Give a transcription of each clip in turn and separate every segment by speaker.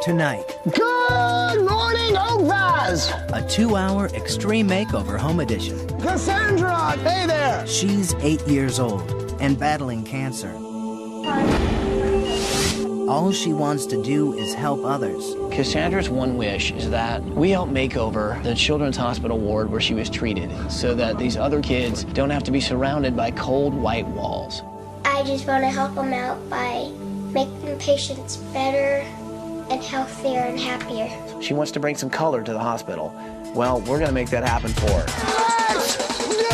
Speaker 1: Tonight.
Speaker 2: Good morning, Okvath!
Speaker 1: A 2-hour extreme makeover home edition.
Speaker 2: Cassandra, hey there!
Speaker 1: She's 8 years old and battling cancer. All she wants to do is help others.
Speaker 3: Cassandra's one wish is that we help make over the children's hospital ward where she was treated so that these other kids don't have to be surrounded by cold white walls.
Speaker 4: I just want to help them out by making the patients better and healthier and happier.
Speaker 3: She wants to bring some color to the hospital. Well, we're going to make that happen for her.
Speaker 2: Let's do it!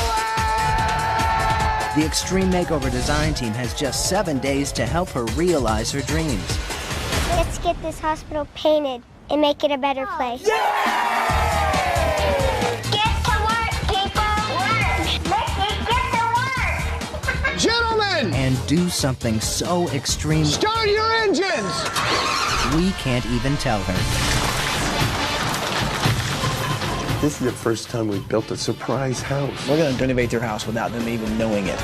Speaker 1: The Extreme Makeover design team has just 7 days to help her realize her dreams.
Speaker 4: Let's get this hospital painted and make it a better place. Get to work, people! Work! Let's get to work!
Speaker 2: Gentlemen!
Speaker 1: And do something so extreme,
Speaker 2: Start your engines!
Speaker 1: we can't even tell her.
Speaker 5: This is the first time we've built a surprise house.
Speaker 3: We're going to renovate their house without them even knowing it.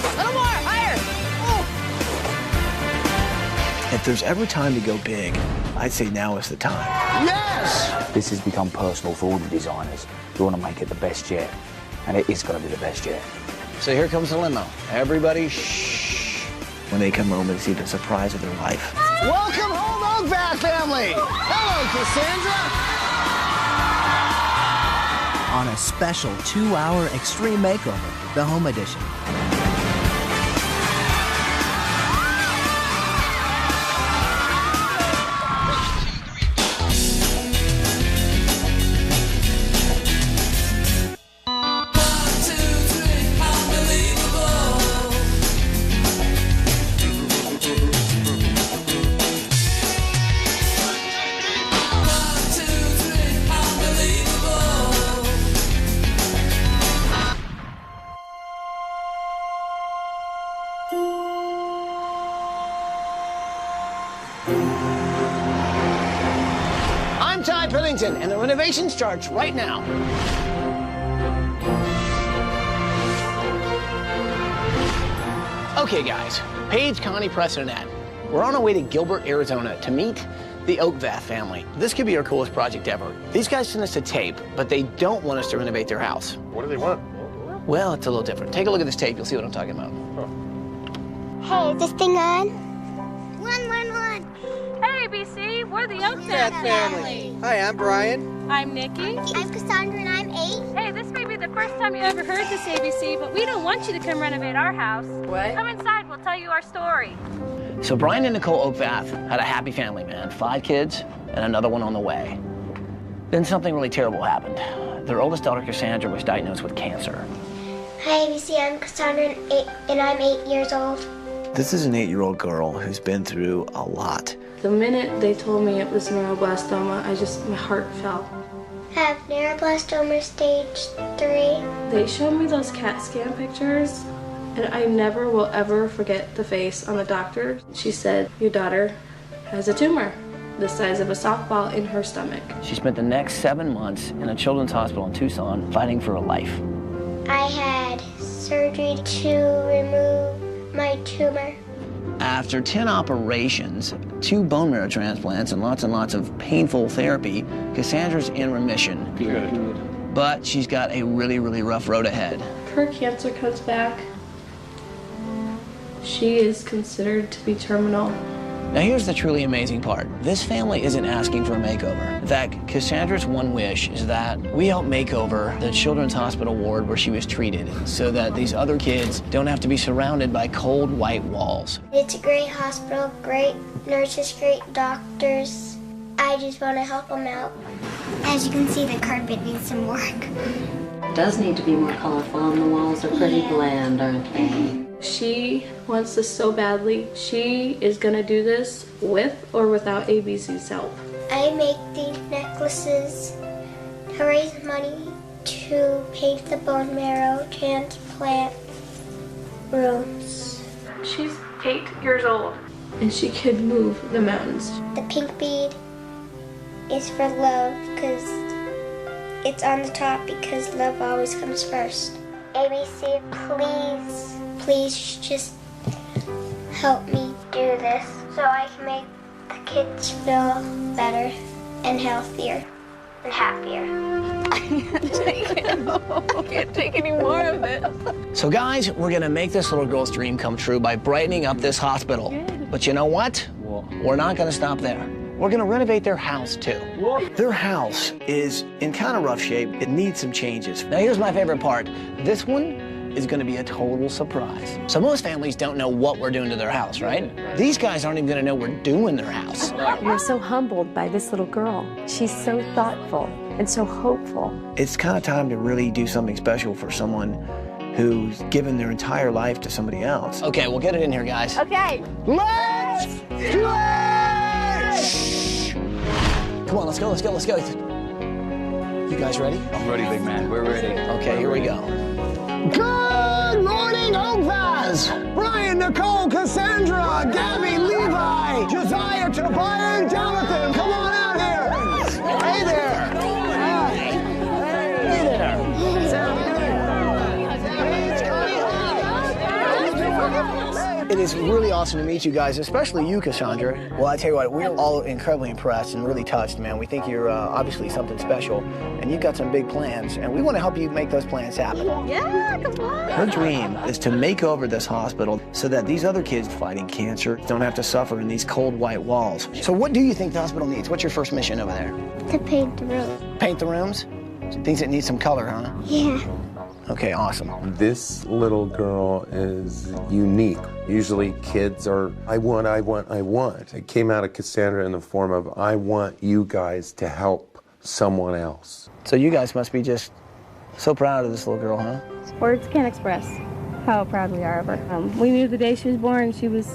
Speaker 6: A little more, higher.
Speaker 3: If there's ever time to go big, I'd say now is the time.
Speaker 2: Yes!
Speaker 7: This has become personal for all the designers. We want to make it the best yet, and it is going to be the best yet.
Speaker 3: So here comes the limo. Everybody, shh. When they come home and see the surprise of their life.
Speaker 2: Welcome home, Okvath family! Hello, Cassandra!
Speaker 1: On a special 2-hour extreme makeover, the home edition.
Speaker 3: I'm Ty Pillington, and the renovation starts right now. Okay, guys, Paige, Connie, Preston, and Ed. We're on our way to Gilbert, Arizona to meet the Okvath family. This could be our coolest project ever. These guys sent us a tape, but they don't want us to renovate their house.
Speaker 5: What do they want?
Speaker 3: Well, it's a little different. Take a look at this tape. You'll see what I'm talking about.
Speaker 4: Hey, is this thing on? One.
Speaker 6: Hey, ABC, we're the Okvath family.
Speaker 8: Hi, I'm Brian.
Speaker 6: I'm Nikki.
Speaker 4: I'm Cassandra and I'm 8.
Speaker 6: Hey, this may be the first time you ever heard this, ABC, but we don't want you to come renovate our house.
Speaker 8: What?
Speaker 6: Come inside, we'll tell you our story.
Speaker 3: So Brian and Nicole Okvath had a happy family, man. 5 kids and another one on the way. Then something really terrible happened. Their oldest daughter, Cassandra, was diagnosed with cancer.
Speaker 4: Hi, ABC, I'm Cassandra and I'm 8 years old.
Speaker 3: This is an 8-year-old girl who's been through a lot.
Speaker 9: The minute they told me it was neuroblastoma, my heart fell.
Speaker 4: I have neuroblastoma stage 3.
Speaker 9: They showed me those CAT scan pictures, and I never will ever forget the face on the doctor. She said, your daughter has a tumor the size of a softball in her stomach.
Speaker 3: She spent the next 7 months in a children's hospital in Tucson fighting for her life.
Speaker 4: I had surgery to remove my tumor.
Speaker 3: After 10 operations, 2 bone marrow transplants, and lots of painful therapy, Cassandra's in remission.
Speaker 5: Good.
Speaker 3: But she's got a really, really rough road ahead.
Speaker 9: If her cancer comes back, she is considered to be terminal.
Speaker 3: Now here's the truly amazing part. This family isn't asking for a makeover. In fact, Cassandra's one wish is that we help make over the children's hospital ward where she was treated so that these other kids don't have to be surrounded by cold white walls.
Speaker 4: It's a great hospital, great nurses, great doctors. I just want to help them out. As you can see, the carpet needs some work.
Speaker 10: It does need to be more colorful, and the walls are pretty bland, aren't they?
Speaker 9: She wants this so badly. She is gonna do this with or without ABC's help.
Speaker 4: I make these necklaces to raise money to paint the bone marrow transplant rooms.
Speaker 9: She's 8 years old, and she could move the mountains.
Speaker 4: The pink bead is for love because it's on the top because love always comes first. ABC, please just help me do this so I can make the kids feel better and healthier and happier.
Speaker 9: I can't take any more of it.
Speaker 3: So guys, we're gonna make this little girl's dream come true by brightening up this hospital.
Speaker 9: Good.
Speaker 3: But you know what? We're not gonna stop there. We're gonna renovate their house too. Their house is in kind of rough shape. It needs some changes. Now here's my favorite part. This one is gonna be a total surprise. So most families don't know what we're doing to their house, right? These guys aren't even gonna know we're doing their house.
Speaker 8: We're so humbled by this little girl. She's so thoughtful and so hopeful.
Speaker 3: It's kind of time to really do something special for someone who's given their entire life to somebody else. Okay, we'll get it in here, guys.
Speaker 8: Okay.
Speaker 2: Let's do it!
Speaker 3: Come on, let's go. You guys ready?
Speaker 7: I'm ready, big man. We're ready.
Speaker 3: Okay, here we go.
Speaker 2: Good morning, Okvath! Brian, Nicole, Cassandra, Gabby, Levi, Josiah, Tobiah, and Jonathan, come on out here! Hey there! Hi. Hey there!
Speaker 3: It is really awesome to meet you guys, especially you, Cassandra. Well, I tell you what, we're all incredibly impressed and really touched, man. We think you're obviously something special, and you've got some big plans, and we want to help you make those plans happen.
Speaker 8: Yeah, come on.
Speaker 3: Her dream is to make over this hospital so that these other kids fighting cancer don't have to suffer in these cold white walls. So what do you think the hospital needs? What's your first mission over there?
Speaker 4: To paint the room.
Speaker 3: Paint the rooms? Things that need some color, huh?
Speaker 4: Yeah.
Speaker 3: Okay, awesome.
Speaker 5: This little girl is unique. Usually kids are, I want. It came out of Cassandra in the form of, I want you guys to help someone else.
Speaker 3: So you guys must be just so proud of this little girl, huh?
Speaker 9: Words can't express how proud we are of her. We knew the day she was born she was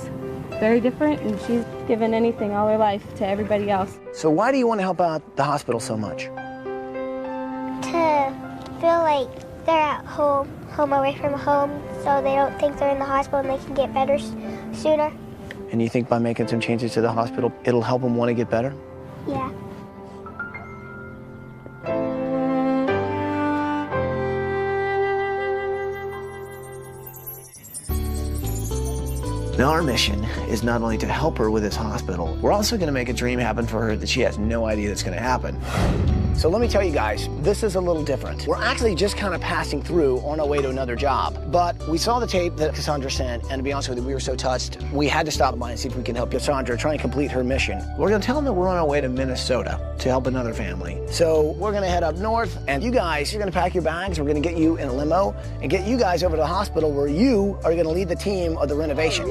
Speaker 9: very different, and she's given anything all her life to everybody else.
Speaker 3: So why do you want to help out the hospital so much?
Speaker 4: To feel like they're at home away from home, so they don't think they're in the hospital and they can get better sooner.
Speaker 3: And you think by making some changes to the hospital, it'll help them want to get better?
Speaker 4: Yeah.
Speaker 3: Now our mission is not only to help her with this hospital, we're also going to make a dream happen for her that she has no idea that's going to happen. So let me tell you guys, this is a little different. We're actually just kind of passing through on our way to another job. But we saw the tape that Cassandra sent, and to be honest with you, we were so touched, we had to stop by and see if we can help Cassandra try and complete her mission. We're going to tell them that we're on our way to Minnesota to help another family. So we're going to head up north, and you guys, you're going to pack your bags. We're going to get you in a limo and get you guys over to the hospital where you are going to lead the team of the renovation.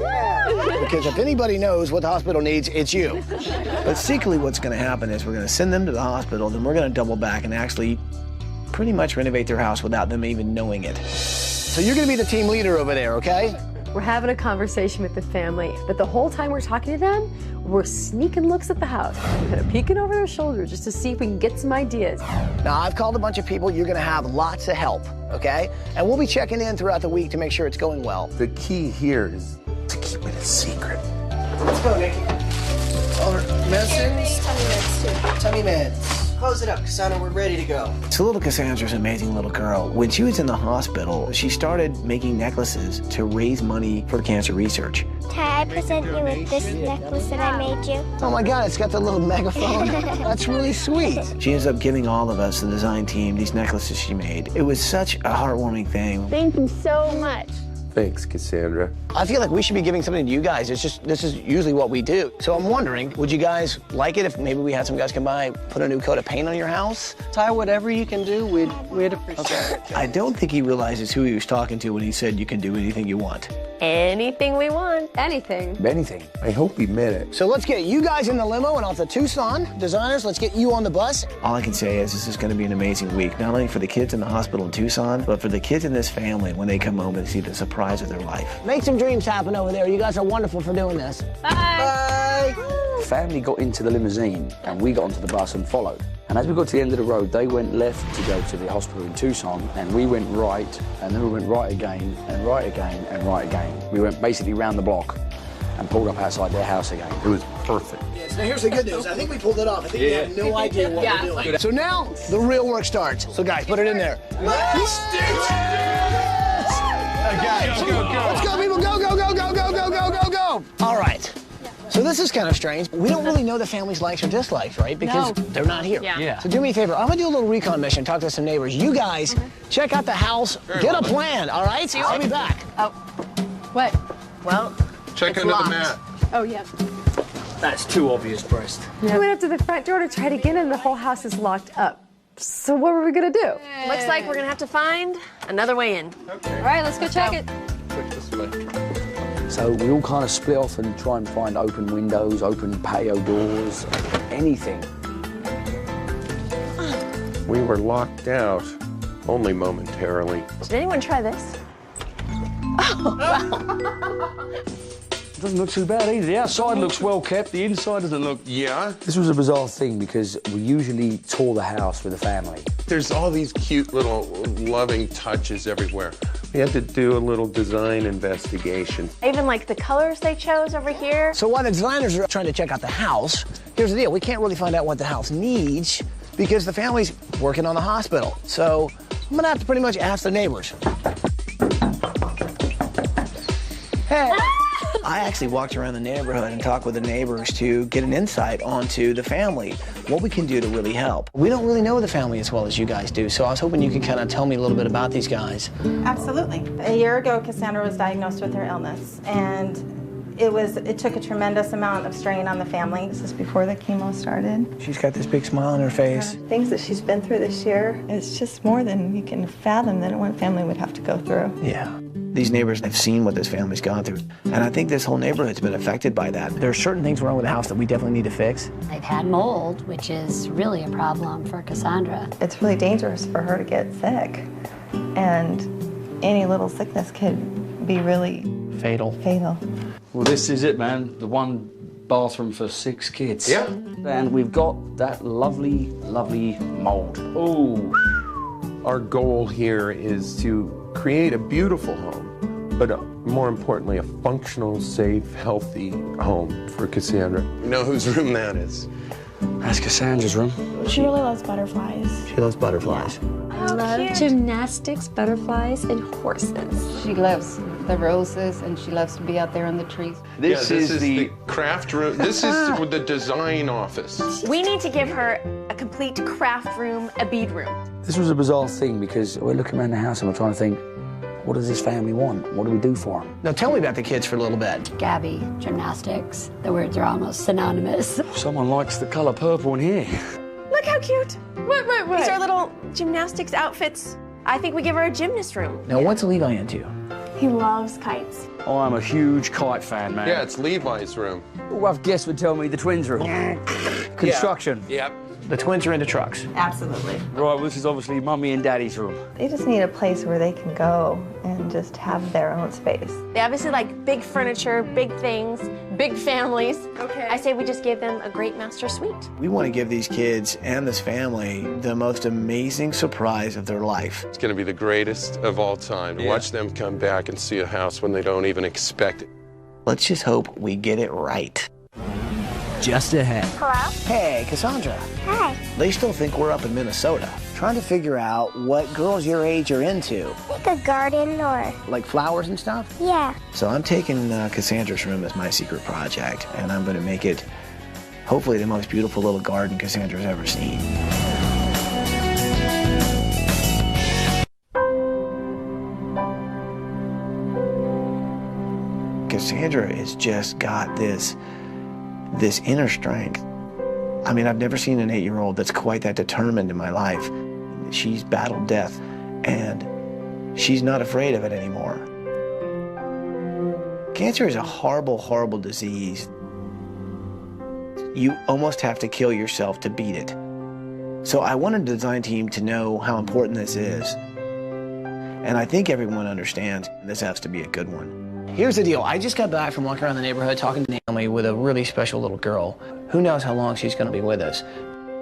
Speaker 3: Because if anybody knows what the hospital needs, it's you. But secretly what's going to happen is we're going to send them to the hospital, then we're going to double back and actually pretty much renovate their house without them even knowing it. So you're going to be the team leader over there, okay?
Speaker 8: We're having a conversation with the family, but the whole time we're talking to them, we're sneaking looks at the house, kind of peeking over their shoulders just to see if we can get some ideas.
Speaker 3: Now, I've called a bunch of people. You're going to have lots of help, okay? And we'll be checking in throughout the week to make sure it's going well.
Speaker 5: The key here is to keep it a secret.
Speaker 1: Let's go, Nikki. Medicines? Tummy meds. Close it up, Cassandra. We're ready to go.
Speaker 3: So little Cassandra's an amazing little girl. When she was in the hospital, she started making necklaces to raise money for cancer research.
Speaker 4: Ty, I present you with this necklace that I made you.
Speaker 3: Oh my God, it's got the little megaphone. That's really sweet. She ends up giving all of us, the design team, these necklaces she made. It was such a heartwarming thing.
Speaker 9: Thank you so much.
Speaker 5: Thanks, Cassandra.
Speaker 3: I feel like we should be giving something to you guys. It's just, this is usually what we do. So I'm wondering, would you guys like it if maybe we had some guys come by, put a new coat of paint on your house?
Speaker 1: Ty, whatever you can do, we'd appreciate it.
Speaker 3: I don't think he realizes who he was talking to when he said you can do anything you want.
Speaker 8: Anything we want. Anything.
Speaker 7: Anything.
Speaker 5: I hope he meant it.
Speaker 3: So let's get you guys in the limo and off to Tucson. Designers, let's get you on the bus. All I can say is this is going to be an amazing week, not only for the kids in the hospital in Tucson, but for the kids in this family when they come home and see the surprise of their life. Make some dreams happen over there. You guys are wonderful for doing this.
Speaker 6: Bye.
Speaker 7: The family got into the limousine and we got onto the bus and followed. And as we got to the end of the road, they went left to go to the hospital in Tucson, and we went right, and then we went right again, and right again, and right again. We went basically round the block and pulled up outside their house again.
Speaker 5: It was perfect.
Speaker 3: Yes, now here's the good news. I think we pulled it off. I think we have no idea what we're doing. So now the real work starts. So guys, put it in there. Let's go, people. Go, go, go, go, go, go, go, go, go, go. All right. So this is kind of strange. We don't really know the family's likes or dislikes, right? Because they're not here.
Speaker 8: Yeah.
Speaker 3: So do me a favor. I'm gonna do a little recon mission, talk to some neighbors. You guys check out the house, get a plan, all right? I'll be back.
Speaker 8: Oh, what? Well,
Speaker 5: Check
Speaker 8: it's
Speaker 5: under
Speaker 8: locked.
Speaker 5: the mat.
Speaker 8: Oh, yeah.
Speaker 7: That's too obvious, Breast.
Speaker 8: We went up to the front door to try to get in, the whole house is locked up. So what were we gonna do?
Speaker 11: Looks like we're gonna have to find another way in.
Speaker 8: All right, let's go check it.
Speaker 7: So we all kind of split off and try and find open windows, open patio doors, anything.
Speaker 5: We were locked out, only momentarily.
Speaker 11: Did anyone try this?
Speaker 7: It doesn't look too bad either. The outside looks well kept, the inside doesn't look...
Speaker 5: Yeah?
Speaker 7: This was a bizarre thing because we usually tour the house with the family.
Speaker 5: There's all these cute little loving touches everywhere. We had to do a little design investigation.
Speaker 11: Even like the colors they chose over here.
Speaker 3: So while the designers are trying to check out the house, here's the deal. We can't really find out what the house needs because the family's working on the hospital. So I'm gonna have to pretty much ask the neighbors. Hey. I actually walked around the neighborhood and talked with the neighbors to get an insight onto the family, what we can do to really help. We don't really know the family as well as you guys do, so I was hoping you could kind of tell me a little bit about these guys.
Speaker 12: Absolutely. A year ago, Cassandra was diagnosed with her illness, and it took a tremendous amount of strain on the family. This is before the chemo started.
Speaker 3: She's got this big smile on her face.
Speaker 12: Things that she's been through this year, it's just more than you can fathom that one family would have to go through.
Speaker 3: Yeah. These neighbors have seen what this family's gone through, and I think this whole neighborhood's been affected by that. There are certain things wrong with the house that we definitely need to fix.
Speaker 10: They've had mold, which is really a problem for Cassandra.
Speaker 12: It's really dangerous for her to get sick, and any little sickness could be really
Speaker 3: fatal.
Speaker 7: Well, this is it, man. The one bathroom for 6 kids.
Speaker 5: Yeah.
Speaker 7: And we've got that lovely, lovely mold. Oh.
Speaker 5: Our goal here is to create a beautiful home, but more importantly, a functional, safe, healthy home for Cassandra. You know whose room that is?
Speaker 7: That's Cassandra's room.
Speaker 12: She really loves butterflies.
Speaker 3: She loves butterflies.
Speaker 8: I love gymnastics, butterflies, and horses.
Speaker 13: She loves the roses, and she loves to be out there on the trees.
Speaker 5: This is the craft room. This is the design office.
Speaker 11: We need to give her a complete craft room, a bead room.
Speaker 7: This was a bizarre thing because we're looking around the house and we're trying to think, what does this family want? What do we do for them?
Speaker 3: Now tell me about the kids for a little bit.
Speaker 10: Gabby, gymnastics. The words are almost synonymous.
Speaker 7: Someone likes the color purple in here.
Speaker 11: Look how cute. What? These are little gymnastics outfits. I think we give her a gymnast room.
Speaker 3: Now what's Levi into?
Speaker 11: He loves kites.
Speaker 7: Oh, I'm a huge kite fan, man.
Speaker 5: Yeah, it's Levi's room.
Speaker 7: Rough guess would tell me the twins' room. Construction.
Speaker 5: Yep.
Speaker 3: The twins are into trucks.
Speaker 12: Absolutely.
Speaker 7: Right, well, this is obviously Mummy and Daddy's room.
Speaker 12: They just need a place where they can go and just have their own space.
Speaker 11: They obviously like big furniture, big things, big families.
Speaker 12: Okay.
Speaker 11: I say we just give them a great master suite.
Speaker 3: We want to give these kids and this family the most amazing surprise of their life.
Speaker 5: It's going to be the greatest of all time. To watch them come back and see a house when they don't even expect it.
Speaker 3: Let's just hope we get it right. Just ahead.
Speaker 4: Hello?
Speaker 3: Hey, Cassandra.
Speaker 4: Hi.
Speaker 3: They still think we're up in Minnesota, trying to figure out what girls your age are into.
Speaker 4: Like a garden or...
Speaker 3: Like flowers and stuff?
Speaker 4: Yeah.
Speaker 3: So I'm taking Cassandra's room as my secret project, and I'm going to make it, hopefully, the most beautiful little garden Cassandra's ever seen. Cassandra has just got this inner strength. I mean, I've never seen an 8-year-old that's quite that determined in my life. She's battled death, and she's not afraid of it anymore. Cancer is a horrible, horrible disease. You almost have to kill yourself to beat it. So I wanted the design team to know how important this is. And I think everyone understands this has to be a good one. Here's the deal. I just got back from walking around the neighborhood talking to Naomi with a really special little girl. Who knows how long she's going to be with us.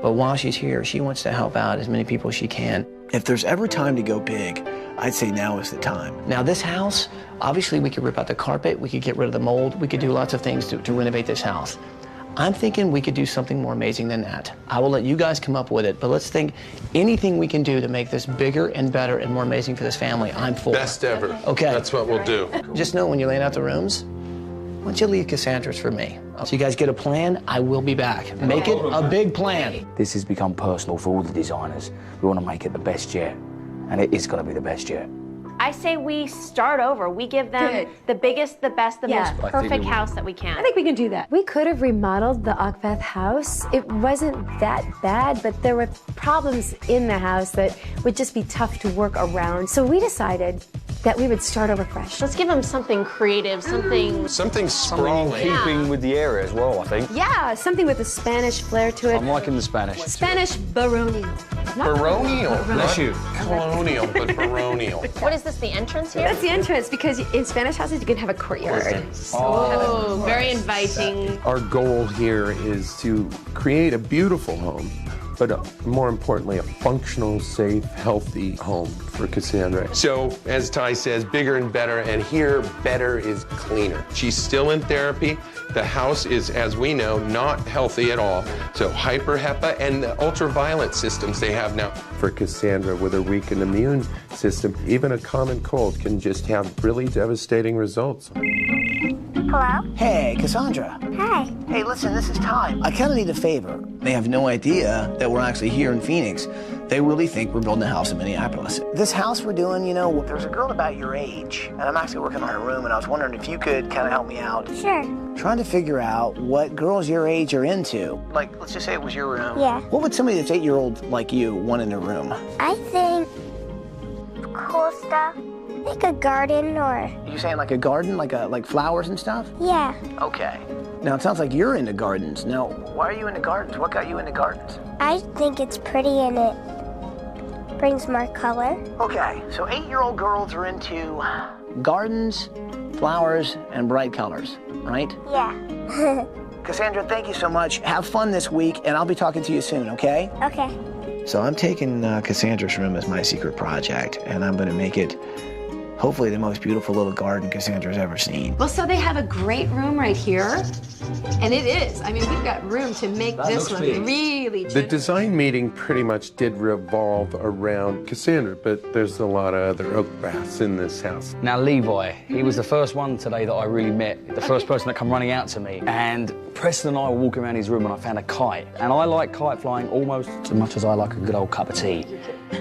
Speaker 3: But while she's here, she wants to help out as many people as she can. If there's ever time to go big, I'd say now is the time. Now this house, obviously we could rip out the carpet, we could get rid of the mold, we could do lots of things to renovate this house. I'm thinking we could do something more amazing than that. I will let you guys come up with it, but let's think anything we can do to make this bigger and better and more amazing for this family, I'm for.
Speaker 5: Best ever.
Speaker 3: Okay.
Speaker 5: That's what we'll do.
Speaker 3: Just know when you're laying out the rooms, why don't you leave Cassandra's for me? So you guys get a plan, I will be back. Make it a big plan.
Speaker 7: This has become personal for all the designers. We want to make it the best yet, and it is going to be the best yet.
Speaker 11: I say we start over. We give them the biggest, the best, the most perfect house that we can.
Speaker 8: I think we can do that. We could have remodeled the Okvath house. It wasn't that bad, but there were problems in the house that would just be tough to work around. So we decided that we would start over fresh.
Speaker 11: Let's give them something creative, something
Speaker 14: sprawling. Keeping with the area as well, I think.
Speaker 8: Yeah, something with a Spanish flair to it.
Speaker 14: I'm liking the Spanish.
Speaker 8: Spanish baronial.
Speaker 5: Baronial,
Speaker 14: Bless you.
Speaker 5: Colonial, but baronial.
Speaker 11: What is this, the entrance here?
Speaker 8: That's the entrance, because in Spanish houses you can have a courtyard.
Speaker 11: Oh, very inviting.
Speaker 5: Our goal here is to create a beautiful home, but more importantly, a functional, safe, healthy home for Cassandra. So, as Ty says, bigger and better, and here, better is cleaner. She's still in therapy. The house is, as we know, not healthy at all. So hyper-HEPA and the ultraviolet systems they have now. For Cassandra, with a weakened immune system, even a common cold can just have really devastating results.
Speaker 4: Hello?
Speaker 3: Hey, Cassandra.
Speaker 4: Hi.
Speaker 3: Hey, listen, this is Ty. I kind of need a favor. They have no idea that we're actually here in Phoenix. They really think we're building a house in Minneapolis. This house we're doing, you know, there's a girl about your age, and I'm actually working on her room, and I was wondering if you could kind of help me out.
Speaker 4: Sure.
Speaker 3: Trying to figure out what girls your age are into. Like, let's just say it was your room.
Speaker 4: Yeah.
Speaker 3: What would somebody that's 8-year-old like you want in their room?
Speaker 4: I think cool stuff, like a garden or...
Speaker 3: You saying like a garden, like flowers and stuff?
Speaker 4: Yeah.
Speaker 3: Okay. Now, it sounds like you're into gardens. Now, why are you into gardens? What got you into gardens?
Speaker 4: I think it's pretty and it brings more color.
Speaker 3: Okay, so 8-year-old girls are into gardens, flowers, and bright colors, right?
Speaker 4: Yeah.
Speaker 3: Cassandra, thank you so much. Have fun this week, and I'll be talking to you soon, okay?
Speaker 4: Okay.
Speaker 3: So I'm taking Cassandra's room as my secret project, and I'm going to make it hopefully the most beautiful little garden Cassandra's ever seen.
Speaker 8: Well, so they have a great room right here, and it is. I mean, we've got room to make this one really
Speaker 5: The design meeting pretty much did revolve around Cassandra, but there's a lot of other Okvaths in this house.
Speaker 7: Now, Levi, he was the first one today that I really met, the first person that come running out to me. And Preston and I were walking around his room and I found a kite. And I like kite flying almost as much as I like a good old cup of tea.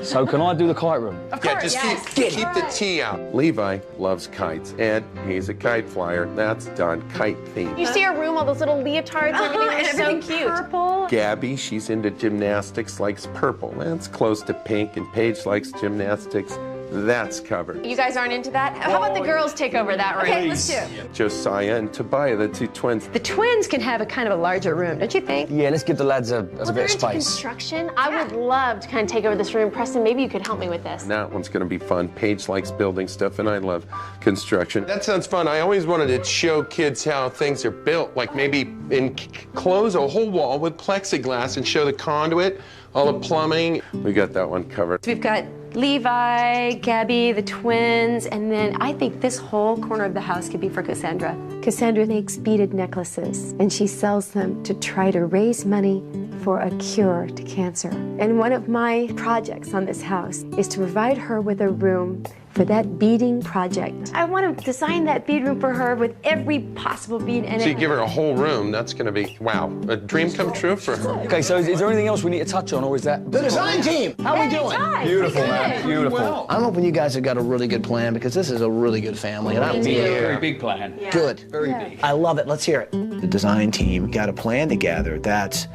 Speaker 7: So can I do the kite room?
Speaker 5: Of course, just keep the tea out. Levi loves kites, and he's a kite flyer. That's done, kite theme.
Speaker 11: You see her room, all those little leotards, everything is so cute.
Speaker 8: Purple.
Speaker 5: Gabby, she's into gymnastics, likes purple. That's close to pink, and Paige likes gymnastics. That's covered.
Speaker 11: You guys aren't into that? How about the girls take over that room?
Speaker 8: Okay, let's do it.
Speaker 5: Josiah and Tobiah, the two twins.
Speaker 8: The twins can have a kind of a larger room, don't you think?
Speaker 7: Yeah, let's give the lads a bit of
Speaker 11: Into
Speaker 7: space.
Speaker 11: construction. I would love to kind of take over this room. Preston, maybe you could help me with this.
Speaker 5: That one's going to be fun. Paige likes building stuff, and I love construction. That sounds fun. I always wanted to show kids how things are built, like maybe enclose a whole wall with plexiglass and show the conduit, all the plumbing. We got that one covered.
Speaker 8: We've got Levi, Gabby, the twins, and then I think this whole corner of the house could be for Cassandra. Cassandra makes beaded necklaces, and she sells them to try to raise money for a cure to cancer. And one of my projects on this house is to provide her with a room for that beading project. I want to design that bead room for her with every possible bead in it.
Speaker 5: So you give her a whole room, that's going to be, wow, a dream come true for her.
Speaker 7: Okay, so is there anything else we need to touch on, or is that...
Speaker 3: The design team, how we doing?
Speaker 14: Beautiful, man, beautiful.
Speaker 5: Well,
Speaker 3: I'm hoping you guys have got a really good plan, because this is a really good family. And I'm
Speaker 7: Very big plan.
Speaker 11: Yeah.
Speaker 3: Good.
Speaker 7: Very big.
Speaker 3: I love it. Let's hear it. The design team got a plan together that's,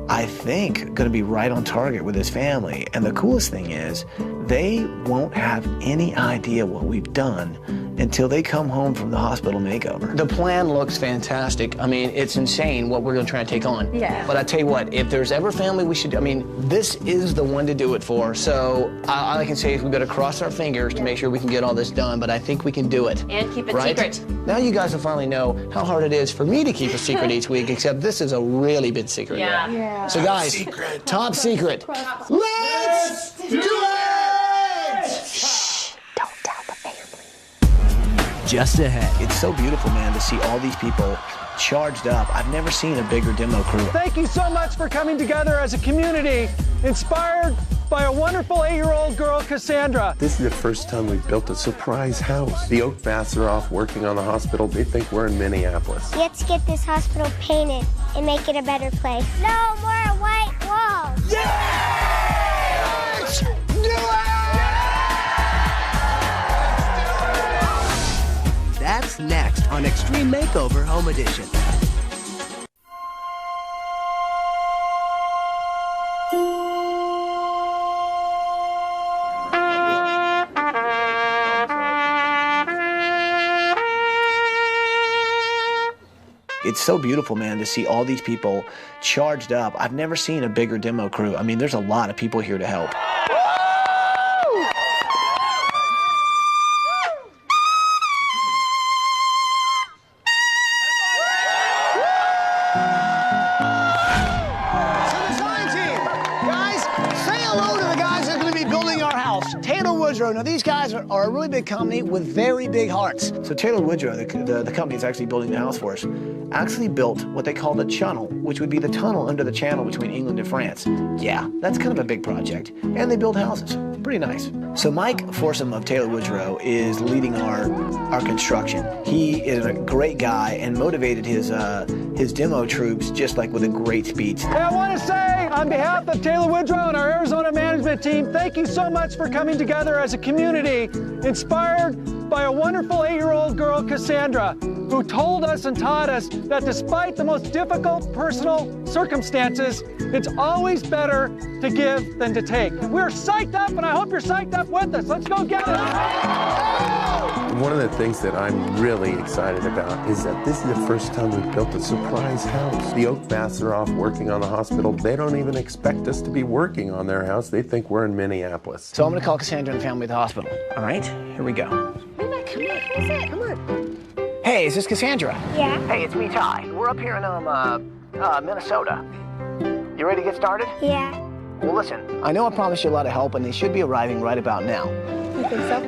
Speaker 3: I think, going to be right on target with this family. And the coolest thing is, they won't have any idea what we've done until they come home from the hospital makeover. The plan looks fantastic. I mean, it's insane what we're going to try and take on.
Speaker 8: Yeah.
Speaker 3: But I tell you what, if there's ever family we should, I mean, this is the one to do it for. So all I can say is we've got to cross our fingers to make sure we can get all this done, but I think we can do it.
Speaker 11: And keep it
Speaker 3: right?
Speaker 11: secret.
Speaker 3: Now you guys will finally know how hard it is for me to keep a secret each week, except this is a really big secret.
Speaker 11: Yeah.
Speaker 3: So guys, top secret. Let's do it!
Speaker 4: Don't tell the family.
Speaker 1: just ahead.
Speaker 3: It's so beautiful, man, to see all these people charged up. I've never seen a bigger demo crew.
Speaker 2: Thank you so much for coming together as a community, inspired by a wonderful 8-year-old girl, Cassandra.
Speaker 5: This is the first time we've built a surprise house. The Okvaths are off working on the hospital. They think we're in Minneapolis.
Speaker 4: Let's get this hospital painted and make it a better place. No more white walls.
Speaker 2: Yes! Do it!
Speaker 1: That's next on Extreme Makeover Home Edition.
Speaker 3: It's so beautiful, man, to see all these people charged up. I've never seen a bigger demo crew. I mean, there's a lot of people here to help.
Speaker 15: Now, these guys are a really big company with very big hearts.
Speaker 3: So Taylor Woodrow, the company that's actually building the house for us, actually built what they call the channel, which would be the tunnel under the channel between England and France. Yeah, that's kind of a big project. And they build houses. Pretty nice. So Mike Forsum of Taylor Woodrow is leading our construction. He is a great guy and motivated his demo troops just like with a great speech.
Speaker 2: Hey, I want to say on behalf of Taylor Woodrow and our Arizona management team, thank you so much for coming together as a community, inspired by a wonderful 8-year-old girl, Cassandra, who told us and taught us that despite the most difficult personal circumstances, it's always better to give than to take. We're psyched up, and I hope you're psyched up with us. Let's go get it.
Speaker 5: One of the things that I'm really excited about is that this is the first time we've built a surprise house. The Okvaths are off working on the hospital. They don't even expect us to be working on their house. They think we're in Minneapolis.
Speaker 3: So I'm going to call Cassandra and the family at the hospital. All right, here we go.
Speaker 4: Come on, who is it? Come on.
Speaker 3: Hey, is this Cassandra?
Speaker 4: Yeah.
Speaker 3: Hey, it's me, Ty. We're up here in Minnesota. You ready to get started?
Speaker 4: Yeah.
Speaker 3: Well, listen, I know I promised you a lot of help, and they should be arriving right about now.
Speaker 4: You think so?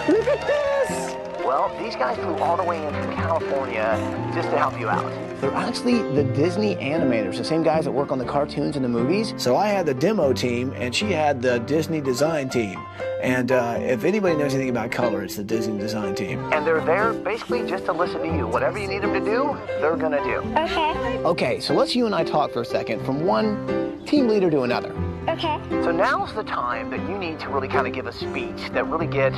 Speaker 3: Look at this! Well, these guys flew all the way in from California just to help you out. They're actually the Disney animators, the same guys that work on the cartoons and the movies. So I had the demo team, and she had the Disney design team. And if anybody knows anything about color, it's the Disney design team. And they're there basically just to listen to you. Whatever you need them to do, they're gonna do.
Speaker 4: Okay.
Speaker 3: Okay, so let's you and I talk for a second from one team leader to another.
Speaker 4: Okay.
Speaker 3: So now's the time that you need to really kind of give a speech that really get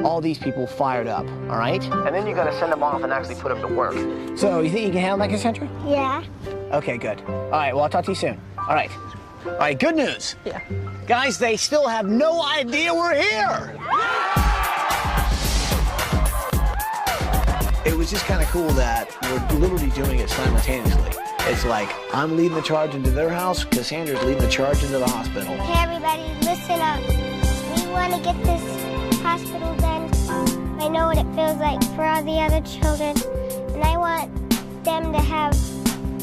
Speaker 3: all these people fired up, all right? And then you got to send them off and actually put them to work. So you think you can handle that, Cassandra?
Speaker 4: Yeah.
Speaker 3: Okay, good. All right, well, I'll talk to you soon. All right. All right, good news.
Speaker 15: Yeah.
Speaker 3: Guys, they still have no idea we're here. It was just kind of cool that we're literally doing it simultaneously. It's like, I'm leading the charge into their house, Cassandra's leading the charge into the hospital.
Speaker 4: Hey, everybody, listen up. We want to get this hospital done. I know what it feels like for all the other children, and I want them to have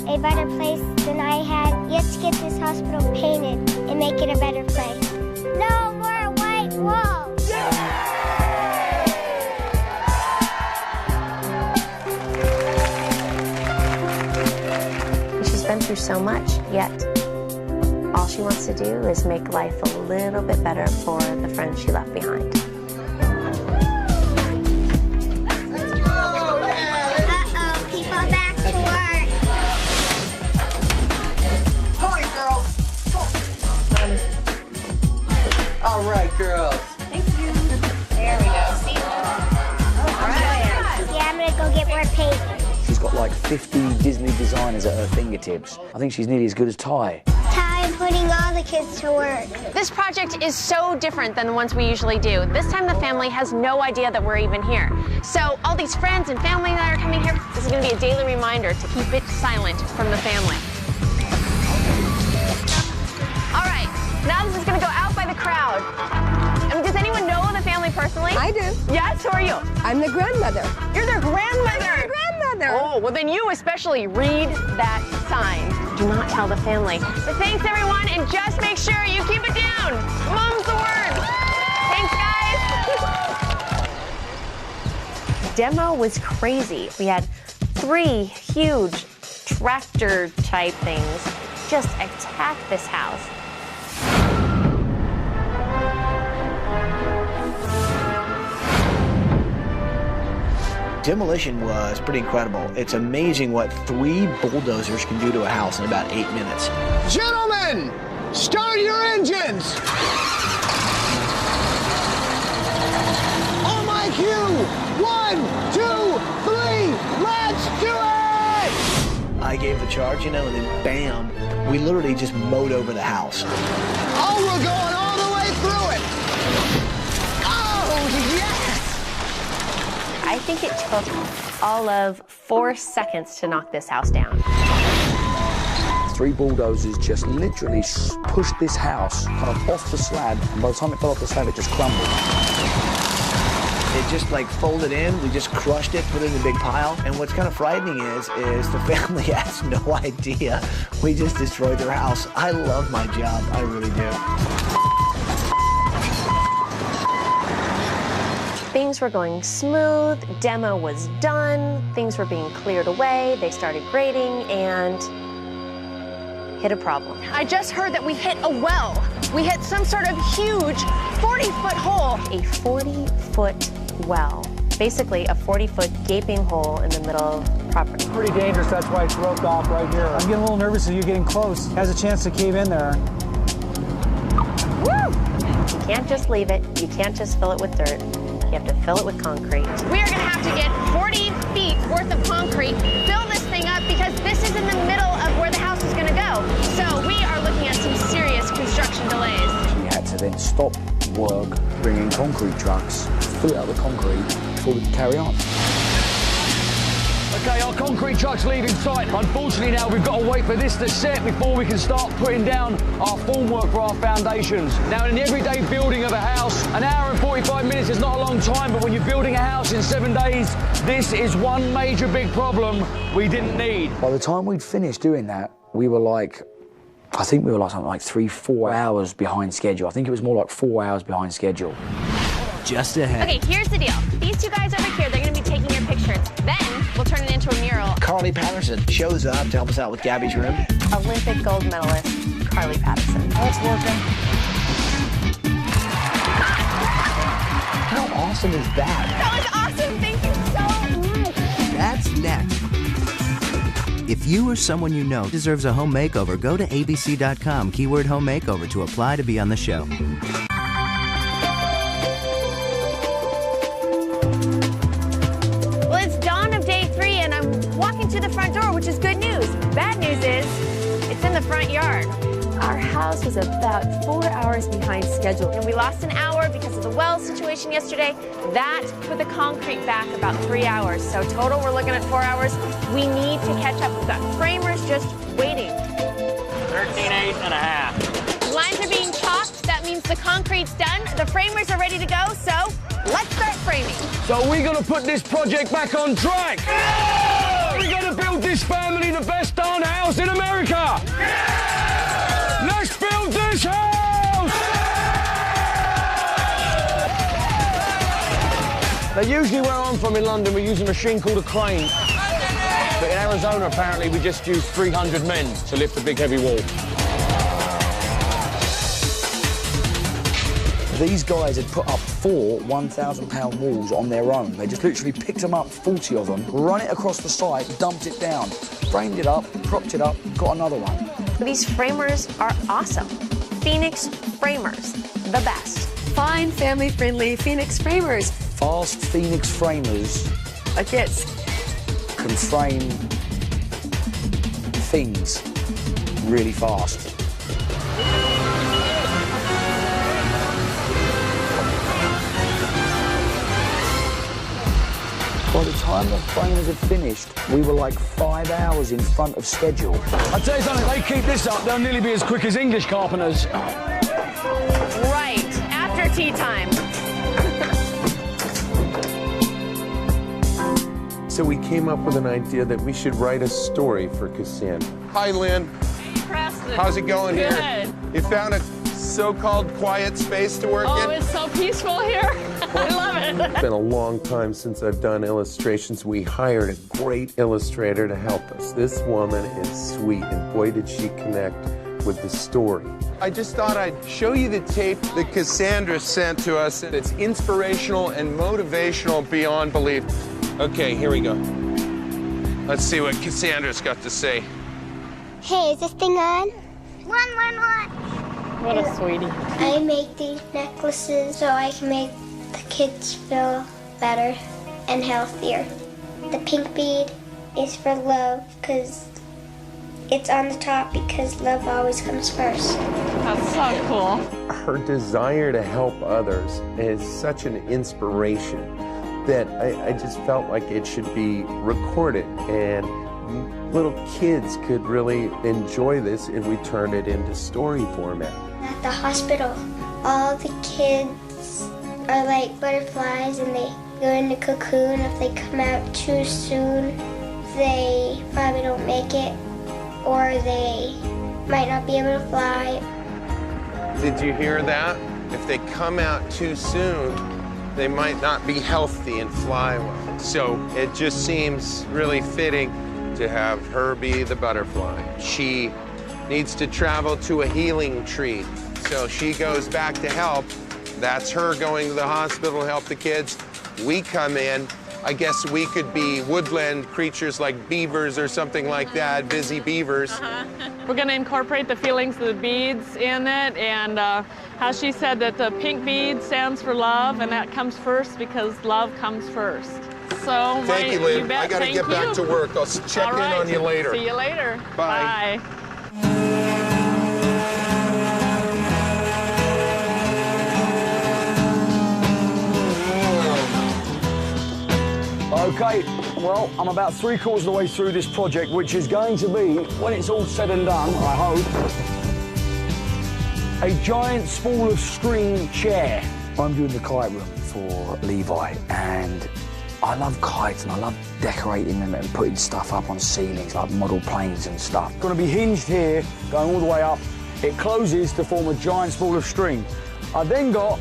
Speaker 4: a better place than I had. Let's get this hospital painted and make it a better place. No more white walls! Yeah!
Speaker 8: She's been through so much, yet all she wants to do is make life a little bit better for the friends she left behind.
Speaker 4: Uh-oh, people back to work.
Speaker 15: Hi, girls. All right, girls.
Speaker 4: Thank you. There we go. See? All right. Yeah, I'm gonna go get more paint.
Speaker 7: She's got like 50 Disney designers at her fingertips. I think she's nearly as good as Ty.
Speaker 4: Time putting all the kids to work.
Speaker 11: This project is so different than the ones we usually do. This time the family has no idea that we're even here. So all these friends and family that are coming here, this is going to be a daily reminder to keep it silent from the family. All right, now this is going to go out by the crowd. I mean, does anyone know the family personally?
Speaker 16: I do.
Speaker 11: Yes, who are you?
Speaker 16: I'm the grandmother.
Speaker 11: You're their grandmother.
Speaker 16: I'm their grandmother.
Speaker 11: Oh, well then you especially read that sign. Do not tell the family. But thanks everyone, and just make sure you keep it down. Mom's the word. demo was crazy. We had 3 huge tractor-type things just attack this house.
Speaker 3: Demolition was pretty incredible. It's amazing what 3 bulldozers can do to a house in about 8 minutes.
Speaker 2: Gentlemen, start your engines! On my cue! 1, 2, 3, let's do it!
Speaker 3: I gave the charge, and then bam, we literally just mowed over the house.
Speaker 2: Oh, we're going all the way through it! Oh, yes!
Speaker 11: I think it took all of 4 seconds to knock this house down.
Speaker 7: 3 bulldozers just literally pushed this house kind of off the slab, and by the time it fell off the slab, it just crumbled.
Speaker 3: It just like folded in, we just crushed it, put it in a big pile, and what's kind of frightening is the family has no idea we just destroyed their house. I love my job, I really do.
Speaker 11: Things were going smooth, demo was done, things were being cleared away, they started grading, and hit a problem.
Speaker 16: I just heard that we hit a well. We hit some sort of huge 40-foot hole.
Speaker 11: A 40-foot well. Basically a 40-foot gaping hole in the middle of the property.
Speaker 17: Pretty dangerous, that's why it's roped off right here. I'm getting a little nervous that you're getting close. Has a chance to cave in there.
Speaker 11: Woo! You can't just leave it. You can't just fill it with dirt. You have to fill it with concrete.
Speaker 16: We are gonna have to get 40 feet worth of concrete, fill this thing up, because this is in the middle of where the house is gonna go. So we are looking at some serious construction delays.
Speaker 7: We had to then stop work, bring in concrete trucks, fill out the concrete before we could carry on.
Speaker 14: Okay, our concrete truck's leaving site. Unfortunately now we've got to wait for this to set before we can start putting down our formwork for our foundations. Now in the everyday building of a house, an hour and 45 minutes is not a long time, but when you're building a house in 7 days, this is one major big problem we didn't need.
Speaker 7: By the time we'd finished doing that, we were like, I think we were like something like 3-4 hours behind schedule. I think it was more like 4 hours behind schedule.
Speaker 1: Just ahead.
Speaker 11: Okay, here's the deal. These 2 guys over here, they're gonna be taking your pictures. Then we'll turn it into a mural.
Speaker 3: Carly Patterson shows up to help us out with Gabby's room.
Speaker 11: Olympic gold medalist, Carly Patterson.
Speaker 17: That's working.
Speaker 3: How awesome is that?
Speaker 16: That was awesome, thank you so much.
Speaker 1: That's next. If you or someone you know deserves a home makeover, go to abc.com, keyword home makeover to apply to be on the show.
Speaker 11: Well, it's dawn of day 3 and I'm walking to the front door, which is good news. Bad news is, it's in the front yard.
Speaker 8: Our house was about 4 hours behind schedule.
Speaker 11: And we lost an hour because of the well situation yesterday. That put the concrete back about 3 hours. So total, we're looking at 4 hours. We need to catch up. We've got framers just waiting.
Speaker 14: 13.5.
Speaker 11: Lines are being chopped. That means the concrete's done. The framers are ready to go. So let's start framing.
Speaker 14: So we're going to put this project back on track. Yeah! We're going to build this family the best darn house in America. Yeah! Let's build this house! Now, usually where I'm from in London, we use a machine called a crane. But in Arizona, apparently, we just use 300 men to lift a big, heavy wall.
Speaker 7: These guys had put up 4 1,000-pound walls on their own. They just literally picked them up, 40 of them, run it across the site, dumped it down, framed it up, propped it up, got another one.
Speaker 11: These framers are awesome. Phoenix framers, the best.
Speaker 8: Fine, family-friendly Phoenix framers.
Speaker 7: Fast Phoenix framers
Speaker 8: Like this.
Speaker 7: can frame things really fast. By the time the framers had finished, we were like 5 hours in front of schedule.
Speaker 14: I'll tell you something, if they keep this up, they'll nearly be as quick as English carpenters.
Speaker 11: Right, after tea time.
Speaker 5: So we came up with an idea that we should write a story for Cassandra. Hi, Lynn.
Speaker 6: Preston.
Speaker 5: How's it going
Speaker 6: Good.
Speaker 5: here? You found a so-called quiet space to work in?
Speaker 6: Oh, it's so peaceful here. I love it.
Speaker 5: been a long time since I've done illustrations. We hired a great illustrator to help us. This woman is sweet, and boy did she connect with the story. I just thought I'd show you the tape that Cassandra sent to us. It's inspirational and motivational beyond belief. Okay, here we go. Let's see what Cassandra's got to say.
Speaker 4: Hey, is this thing on? One.
Speaker 9: What a sweetie.
Speaker 4: I make these necklaces so I can make the kids feel better and healthier. The pink bead is for love because it's on the top because love always comes first.
Speaker 9: That's so cool.
Speaker 5: Her desire to help others is such an inspiration that I just felt like it should be recorded, and little kids could really enjoy this if we turn it into story format.
Speaker 4: At the hospital, all the kids are like butterflies and they go in a cocoon. If they come out too soon, they probably don't make it, or they might not be able to fly.
Speaker 5: Did you hear that? If they come out too soon, they might not be healthy and fly well. So it just seems really fitting to have her be the butterfly. She needs to travel to a healing tree. So she goes back to help. That's her going to the hospital to help the kids. We come in. I guess we could be woodland creatures like beavers or something like that, busy beavers.
Speaker 9: We're going to incorporate the feelings of the beads in it, and how she said that the pink bead stands for love, and that comes first because love comes first. So
Speaker 5: thank you, Lynn. I got to get back to work. I'll check in on you later.
Speaker 9: See you later.
Speaker 5: Bye.
Speaker 9: Bye.
Speaker 7: Okay, well, I'm about 3/4 of the way through this project, which is going to be, when it's all said and done, I hope, a giant spool of string chair. I'm doing the kite room for Levi, and I love kites and I love decorating them and putting stuff up on ceilings, like model planes and stuff. It's going to be hinged here, going all the way up. It closes to form a giant spool of string. I then got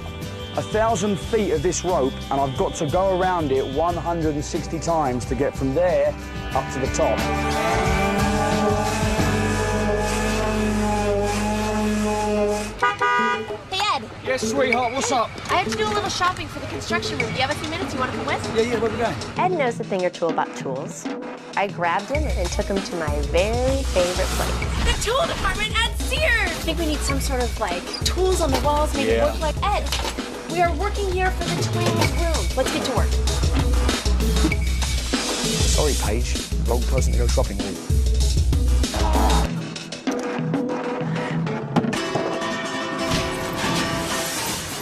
Speaker 7: 1,000 feet of this rope, and I've got to go around it 160 times to get from there up to the top.
Speaker 16: Hey, Ed.
Speaker 7: Yes, sweetheart, what's up?
Speaker 16: I have to do a little shopping for the construction room. Do you have a few minutes? You want to come with?
Speaker 7: Yeah, where are we going?
Speaker 11: Ed knows a thing or two about tools. I grabbed him and took him to my very favorite place.
Speaker 16: The tool department at Sears! I think we need some sort of, like, tools on the walls, make it look like Ed. We are working here for the twins' room. Let's get to work.
Speaker 7: Sorry, Paige. Wrong person to go shopping with.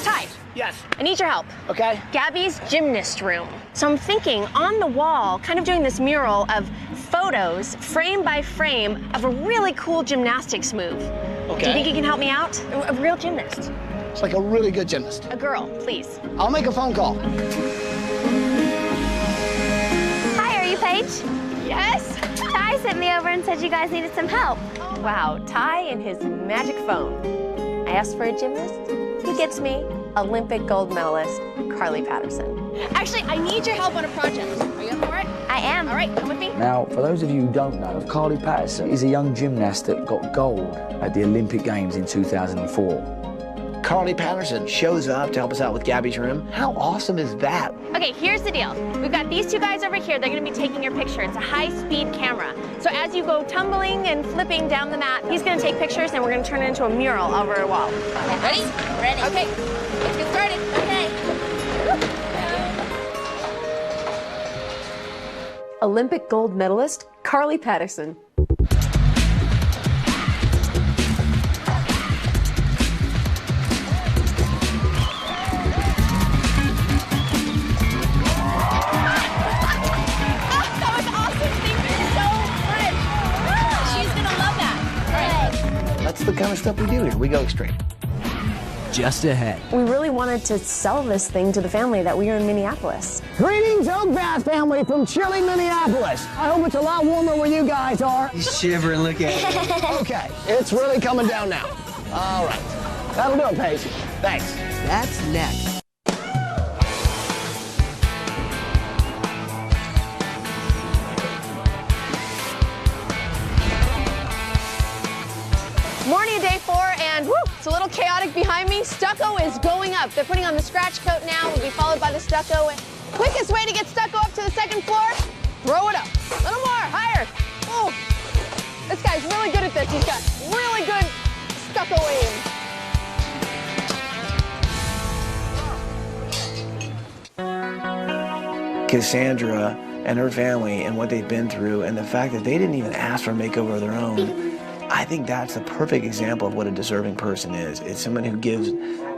Speaker 16: Ty.
Speaker 3: Yes.
Speaker 16: I need your help.
Speaker 3: Okay.
Speaker 16: Gabby's gymnast room. So I'm thinking on the wall, kind of doing this mural of photos, frame by frame, of a really cool gymnastics move.
Speaker 3: Okay.
Speaker 16: Do you think you can help me out? A real gymnast.
Speaker 15: It's like a really good gymnast.
Speaker 16: A girl, please.
Speaker 15: I'll make a phone call.
Speaker 4: Hi, are you Paige?
Speaker 16: Yes?
Speaker 4: Ty sent me over and said you guys needed some help.
Speaker 11: Wow, Ty and his magic phone. I asked for a gymnast. He gets me Olympic gold medalist Carly Patterson.
Speaker 16: Actually, I need your help on a project. Are you up for it?
Speaker 4: I am.
Speaker 16: All right, come with me.
Speaker 7: Now, for those of you who don't know, Carly Patterson is a young gymnast that got gold at the Olympic Games in 2004.
Speaker 3: Carly Patterson shows up to help us out with Gabby's room. How awesome is that?
Speaker 16: Okay, here's the deal. We've got these two guys over here. They're going to be taking your picture. It's a high-speed camera. So as you go tumbling and flipping down the mat, he's going to take pictures, and we're going to turn it into a mural over a wall. Okay, ready? Ready. Okay, let's get started. Okay.
Speaker 8: Olympic gold medalist Carly Patterson.
Speaker 3: That's the kind of stuff we do here. We go extreme.
Speaker 1: Just ahead.
Speaker 8: We really wanted to sell this thing to the family that we are in Minneapolis.
Speaker 15: Greetings, Okvath family from chilly Minneapolis. I hope it's a lot warmer where you guys are.
Speaker 3: He's shivering, look at it.
Speaker 15: Okay, it's really coming down now. All right, that'll do it, Paige. Thanks.
Speaker 1: That's next.
Speaker 11: family. Stucco is going up. They're putting on the scratch coat now. Will be followed by the stucco. Quickest way to get stucco up to the second floor, throw it up. A little more, higher. Oh, this guy's really good at this. He's got really good stucco aim.
Speaker 3: Cassandra and her family and what they've been through, and the fact that they didn't even ask for a makeover of their own, I think that's the perfect example of what a deserving person is. It's someone who gives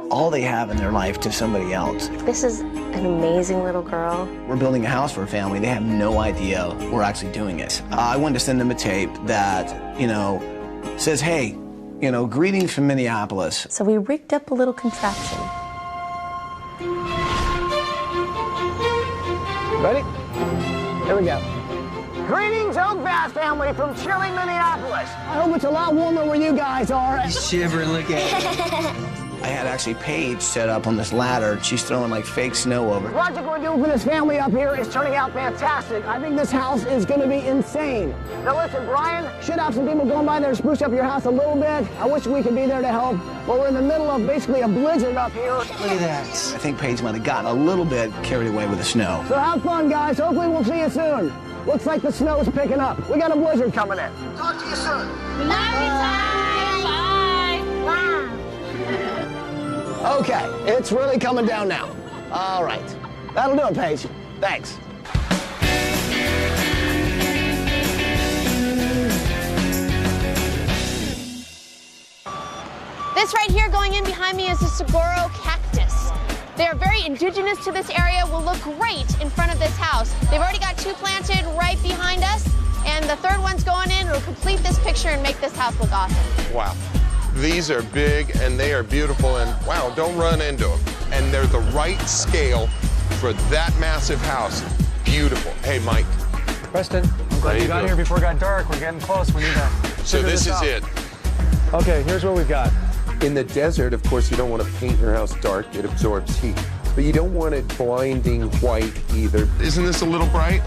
Speaker 3: all they have in their life to somebody else.
Speaker 11: This is an amazing little girl.
Speaker 3: We're building a house for a family. They have no idea we're actually doing it. I wanted to send them a tape that, you know, says, hey, you know, greetings from Minneapolis.
Speaker 8: So we rigged up a little contraption.
Speaker 15: Ready? Here we go. Greetings, Okvath family from chilly Minneapolis. I hope it's a lot warmer where you guys are.
Speaker 3: He's shivering, look at it. I had actually Paige set up on this ladder. She's throwing like fake snow over.
Speaker 15: The project we're doing for this family up here is turning out fantastic. I think this house is going to be insane. Now listen, Brian, should have some people going by there to spruce up your house a little bit. I wish we could be there to help. But we're in the middle of basically a blizzard up here. Look
Speaker 3: at that. I think Paige might have gotten a little bit carried away with the snow.
Speaker 15: So have fun, guys. Hopefully we'll see you soon. Looks like the snow is picking up. We got a blizzard coming in. Talk to you soon.
Speaker 6: Love you, Ty. Bye.
Speaker 15: Wow. Okay, it's really coming down now. All right. That'll do it, Paige. Thanks.
Speaker 11: This right here going in behind me is a saguaro cactus. They are very indigenous to this area, will look great in front of this house. They've already got 2 planted right behind us, and the 3rd one's going in. It'll complete this picture and make this house look awesome.
Speaker 5: Wow. These are big and they are beautiful, and wow, don't run into them. And they're the right scale for that massive house. Beautiful. Hey, Mike.
Speaker 17: Preston, I'm glad you got here before it got dark. We're getting close. We need to
Speaker 5: So this is
Speaker 17: out.
Speaker 5: it.
Speaker 17: Okay, here's what we've got.
Speaker 5: In the desert, of course, you don't want to paint your house dark. It absorbs heat. But you don't want it blinding white either. Isn't this a little bright?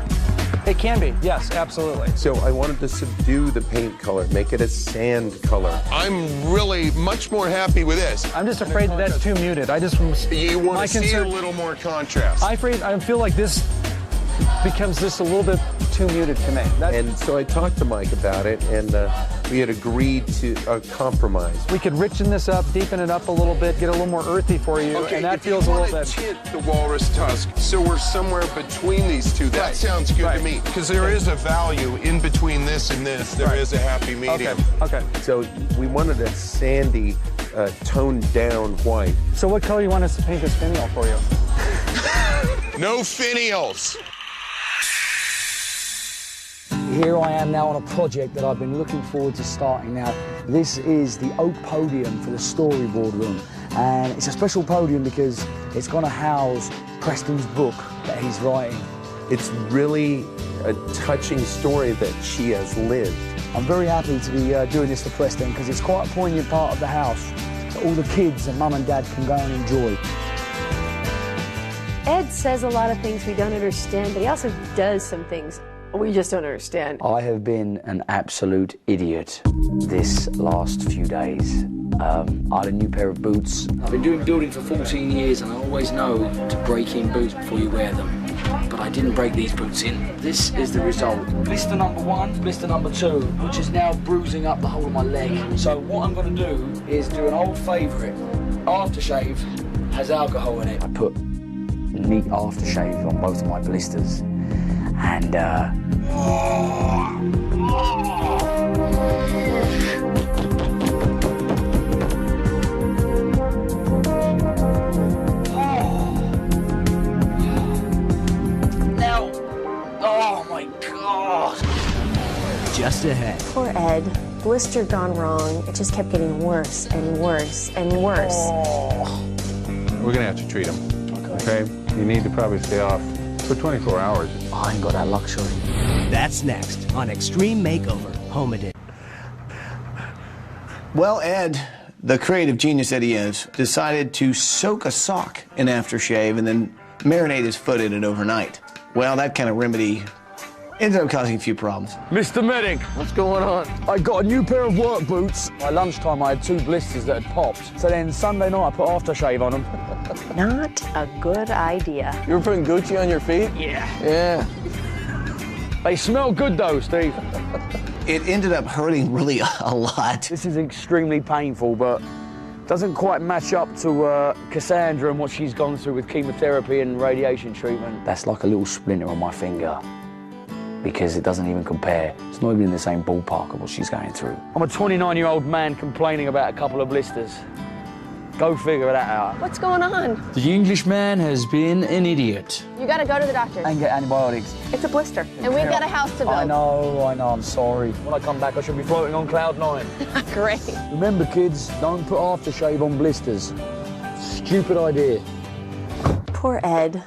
Speaker 17: It can be, yes, absolutely.
Speaker 5: So I wanted to subdue the paint color, make it a sand color. I'm really much more happy with this.
Speaker 17: I'm just afraid that that's too muted.
Speaker 5: You want to see a little more contrast.
Speaker 17: I feel like this becomes just a little bit too muted to me.
Speaker 5: And so I talked to Mike about it, and we had agreed to a compromise.
Speaker 17: We could richen this up, deepen it up a little bit, get a little more earthy for you,
Speaker 5: Okay,
Speaker 17: and that
Speaker 5: if
Speaker 17: feels
Speaker 5: you
Speaker 17: a little
Speaker 5: want
Speaker 17: bit.
Speaker 5: to tint the walrus tusk, so we're somewhere between these two. That sounds good to me, because there is a value in between this and this. There is a happy medium.
Speaker 17: Okay.
Speaker 5: So we wanted a sandy, toned down white.
Speaker 17: So what color do you want us to paint this finial for you?
Speaker 5: No finials.
Speaker 7: Here I am now on a project that I've been looking forward to starting now. This is the oak podium for the storyboard room. And it's a special podium because it's going to house Preston's book that he's writing.
Speaker 5: It's really a touching story that she has lived.
Speaker 7: I'm very happy to be doing this for Preston because it's quite a poignant part of the house that all the kids and mum and dad can go and enjoy.
Speaker 8: Ed says a lot of things we don't understand, but he also does some things we just don't understand.
Speaker 7: I have been an absolute idiot this last few days. I had a new pair of boots. I've been doing building for 14 years and I always know to break in boots before you wear them. But I didn't break these boots in. This is the result. Blister number 1, blister number 2, which is now bruising up the whole of my leg. So what I'm going to do is do an old favourite. Aftershave has alcohol in it. I put neat aftershave on both of my blisters. And now, oh my God.
Speaker 1: Just ahead.
Speaker 8: Poor Ed. Blister gone wrong. It just kept getting worse and worse and worse.
Speaker 18: We're gonna have to treat him. Okay? You need to probably stay off for 24 hours.
Speaker 7: I ain't got that luxury.
Speaker 1: That's next on Extreme Makeover Home Edition.
Speaker 3: Well, Ed, the creative genius that he is, decided to soak a sock in aftershave and then marinate his foot in it overnight. Well, that kind of remedy Ended up causing a few problems.
Speaker 14: Mr. Medic, what's going on? I got a new pair of work boots. By lunchtime, I had 2 blisters that had popped. So then Sunday night, I put aftershave on them.
Speaker 19: Not a good idea.
Speaker 20: You were putting Gucci on your feet?
Speaker 14: Yeah.
Speaker 20: Yeah.
Speaker 14: They smell good though, Steve.
Speaker 3: It ended up hurting really a lot.
Speaker 14: This is extremely painful, but doesn't quite match up to Cassandra and what she's gone through with chemotherapy and radiation treatment.
Speaker 7: That's like a little splinter on my finger because it doesn't even compare. It's not even in the same ballpark of what she's going through.
Speaker 14: I'm a 29-year-old man complaining about a couple of blisters. Go figure that out.
Speaker 11: What's going on?
Speaker 7: The Englishman has been an idiot.
Speaker 11: You gotta go to the doctor.
Speaker 7: And get antibiotics.
Speaker 11: It's a blister. And we've got a house to build.
Speaker 7: I know, I'm sorry.
Speaker 14: When I come back, I should be floating on cloud 9.
Speaker 11: Great.
Speaker 14: Remember, kids, don't put aftershave on blisters. Stupid idea.
Speaker 8: Poor Ed.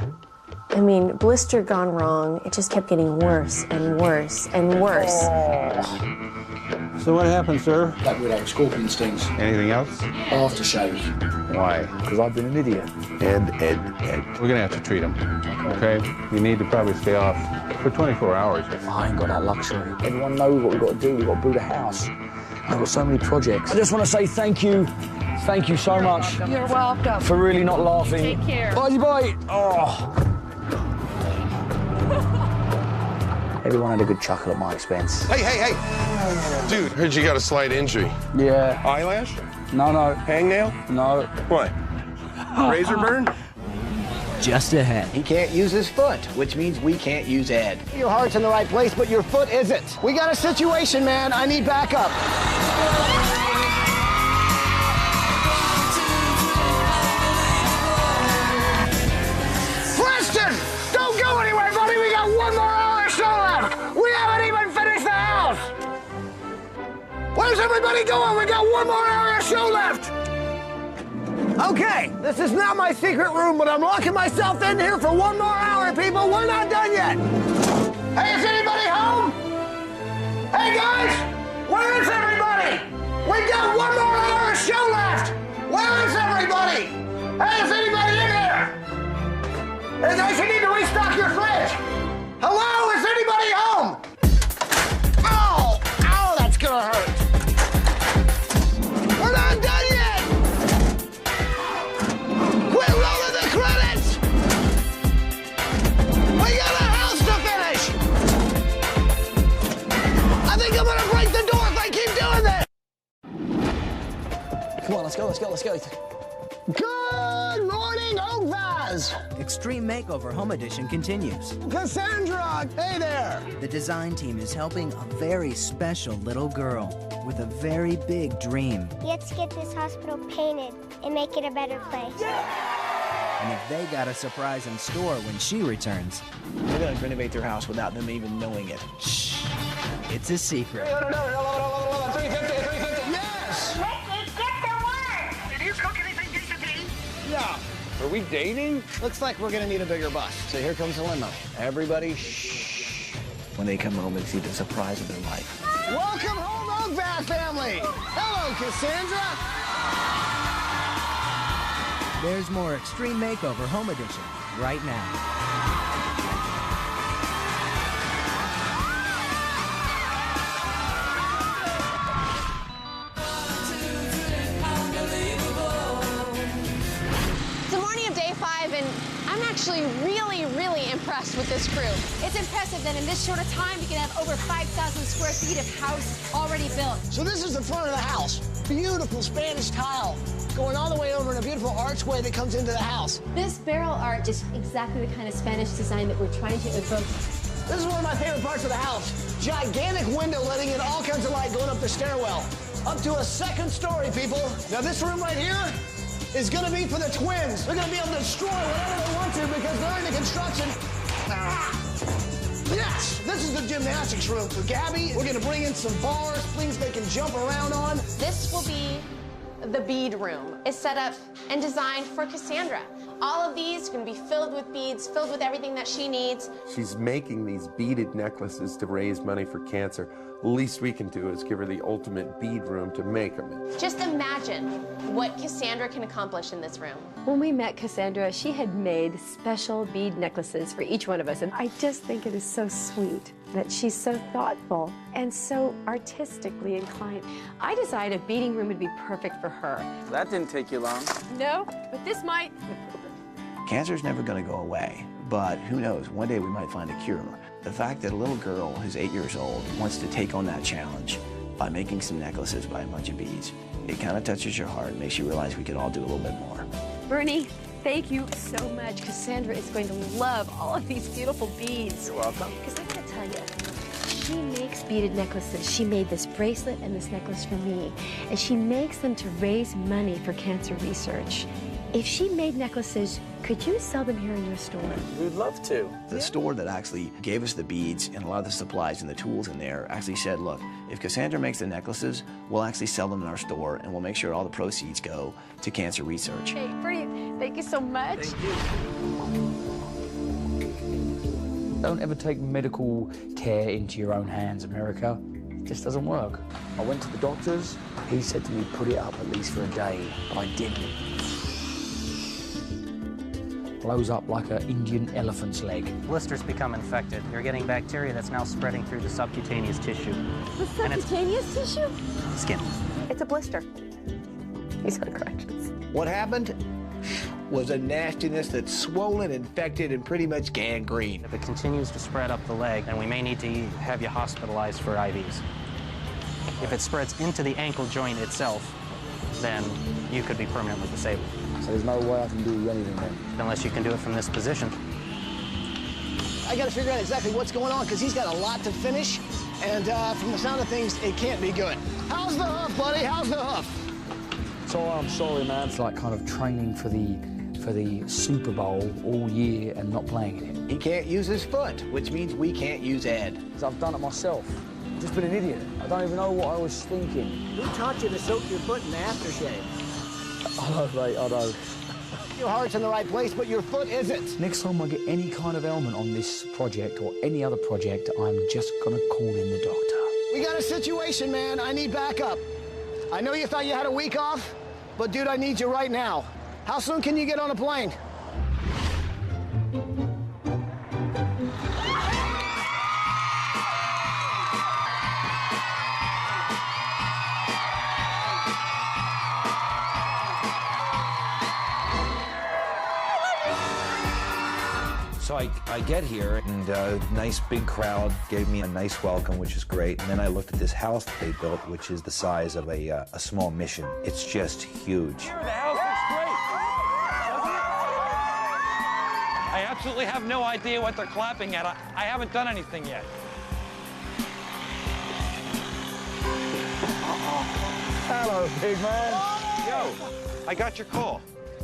Speaker 8: I mean, blister gone wrong. It just kept getting worse and worse and worse.
Speaker 18: So what happened, sir?
Speaker 7: That would have scorpion stings.
Speaker 18: Anything else?
Speaker 7: Aftershave.
Speaker 18: Why?
Speaker 7: Because I've been an idiot.
Speaker 18: Ed. We're gonna have to treat him, okay? You need to probably stay off for 24 hours.
Speaker 7: I ain't got that luxury. Everyone knows what we've got to do. We've got to build a house. I've got so many projects.
Speaker 14: I just want to say thank you. Thank you so much.
Speaker 19: You're welcome.
Speaker 14: For really not laughing.
Speaker 19: Take care.
Speaker 14: Bye. Oh.
Speaker 7: Everyone had a good chuckle at my expense.
Speaker 5: Hey. Dude, heard you got a slight injury.
Speaker 7: Yeah.
Speaker 5: Eyelash?
Speaker 7: No.
Speaker 5: Hangnail?
Speaker 7: No.
Speaker 5: What? Razor burn?
Speaker 1: Just ahead.
Speaker 3: He can't use his foot, which means we can't use Ed.
Speaker 15: Your heart's in the right place, but your foot isn't. We got a situation, man. I need backup. Preston! Don't go anywhere, buddy. We got 1 more hour of show left. We haven't even finished the house. Where's everybody going? We got 1 more hour of show left. Okay, this is not my secret room, but I'm locking myself in here for 1 more hour, people. We're not done yet. Hey, is anybody home? Hey, guys, where is everybody? We got 1 more hour of show left. Where is everybody? Hey, is anybody in here? Hey, guys, you need to restock your fridge. Hello, is anybody home? Ow, that's gonna hurt. We're not done yet. Quit rolling the credits! We got a house to finish! I think I'm gonna break the door if I keep doing this!
Speaker 3: Come on, let's go.
Speaker 15: Good morning, Okvath!
Speaker 1: Extreme Makeover Home Edition continues.
Speaker 15: Cassandra, hey there!
Speaker 1: The design team is helping a very special little girl with a very big dream.
Speaker 4: Let's get this hospital painted and make it a better place.
Speaker 1: And if they got a surprise in store when she returns,
Speaker 3: We're gonna renovate their house without them even knowing it.
Speaker 1: shh, it's a secret.
Speaker 15: Yes!
Speaker 4: Let's get to work!
Speaker 15: Did you cook anything decent to eat?
Speaker 3: Yeah.
Speaker 14: Are we dating?
Speaker 3: Looks like we're gonna need a bigger bus. So here comes the limo. Everybody, shh. When they come home and see the surprise of their life.
Speaker 15: Welcome home, Okvath family! Hello, Cassandra!
Speaker 1: There's more Extreme Makeover Home Edition right now.
Speaker 11: It's the morning of day 5, and I'm actually really impressed with this crew.
Speaker 21: It's impressive that in this short of time, we can have over 5,000 square feet of house already built.
Speaker 15: So this is the front of the house. Beautiful Spanish tile going all the way over in a beautiful archway that comes into the house.
Speaker 21: This barrel art is exactly the kind of Spanish design that we're trying to evoke.
Speaker 15: This is one of my favorite parts of the house. Gigantic window letting in all kinds of light going up the stairwell. Up to a 2nd story, people. Now this room right here is gonna be for the twins. They're gonna be able to destroy whatever they want to because they're into construction. Yes, this is the gymnastics room for Gabby. We're gonna bring in some bars, things they can jump around on.
Speaker 11: This will be the bead room. It's set up and designed for Cassandra. All of these are going to be filled with beads, filled with everything that she needs.
Speaker 5: She's making these beaded necklaces to raise money for cancer. The least we can do is give her the ultimate bead room to make them in.
Speaker 11: Just imagine what Cassandra can accomplish in this room.
Speaker 8: When we met Cassandra, she had made special bead necklaces for each one of us, and I just think it is so sweet that she's so thoughtful and so artistically inclined. I decided a beading room would be perfect for her.
Speaker 7: That didn't take you long.
Speaker 8: No, but this might.
Speaker 3: Cancer's never going to go away, but who knows, one day we might find a cure. The fact that a little girl who's 8 years old wants to take on that challenge by making some necklaces by a bunch of beads, it kind of touches your heart and makes you realize we could all do a little bit more.
Speaker 8: Bernie, thank you so much. Cassandra is going to love all of these beautiful beads.
Speaker 3: You're welcome.
Speaker 8: Because I gotta tell you, she makes beaded necklaces. She made this bracelet and this necklace for me, and she makes them to raise money for cancer research. If she made necklaces, could you sell them here in your store?
Speaker 7: We'd love to.
Speaker 3: The store that actually gave us the beads and a lot of the supplies and the tools in there actually said, look, if Cassandra makes the necklaces, we'll actually sell them in our store and we'll make sure all the proceeds go to cancer research.
Speaker 8: Hey, Bernie, thank you so much.
Speaker 3: Thank you.
Speaker 7: Don't ever take medical care into your own hands, America. It just doesn't work. I went to the doctors. He said to me, put it up at least for a day, but I didn't. Blows up like an Indian elephant's leg.
Speaker 20: Blisters become infected. You're getting bacteria that's now spreading through the subcutaneous tissue.
Speaker 8: The subcutaneous tissue?
Speaker 20: Skin.
Speaker 8: It's a blister. He's on crutches.
Speaker 2: What happened was a nastiness that's swollen, infected, and pretty much gangrene.
Speaker 20: If it continues to spread up the leg, then we may need to have you hospitalized for IVs. If it spreads into the ankle joint itself, then you could be permanently disabled.
Speaker 7: So there's no way I can do anything then?
Speaker 20: Unless you can do it from this position.
Speaker 15: I got to figure out exactly what's going on because he's got a lot to finish, and from the sound of things, it can't be good. How's the hoof, buddy? How's the hoof?
Speaker 7: So I'm sorry, man. It's like kind of training for the Super Bowl all year and not playing in it.
Speaker 2: He can't use his foot, which means we can't use Ed.
Speaker 7: Because I've done it myself. I've just been an idiot. I don't even know what I was thinking.
Speaker 15: Who taught you to soak your foot in the aftershave?
Speaker 7: I know, mate, I know.
Speaker 15: Your heart's in the right place, but your foot isn't.
Speaker 7: Next time I get any kind of ailment on this project or any other project, I'm just gonna call in the doctor.
Speaker 15: We got a situation, man. I need backup. I know you thought you had a week off, but dude, I need you right now. How soon can you get on a plane?
Speaker 22: So I get here, and a nice big crowd gave me a nice welcome, which is great. And then I looked at this house that they built, which is the size of a small mission. It's just huge.
Speaker 14: The house looks great. I absolutely have no idea what they're clapping at. I haven't done anything yet.
Speaker 7: Hello, big man.
Speaker 22: Yo, I got your call.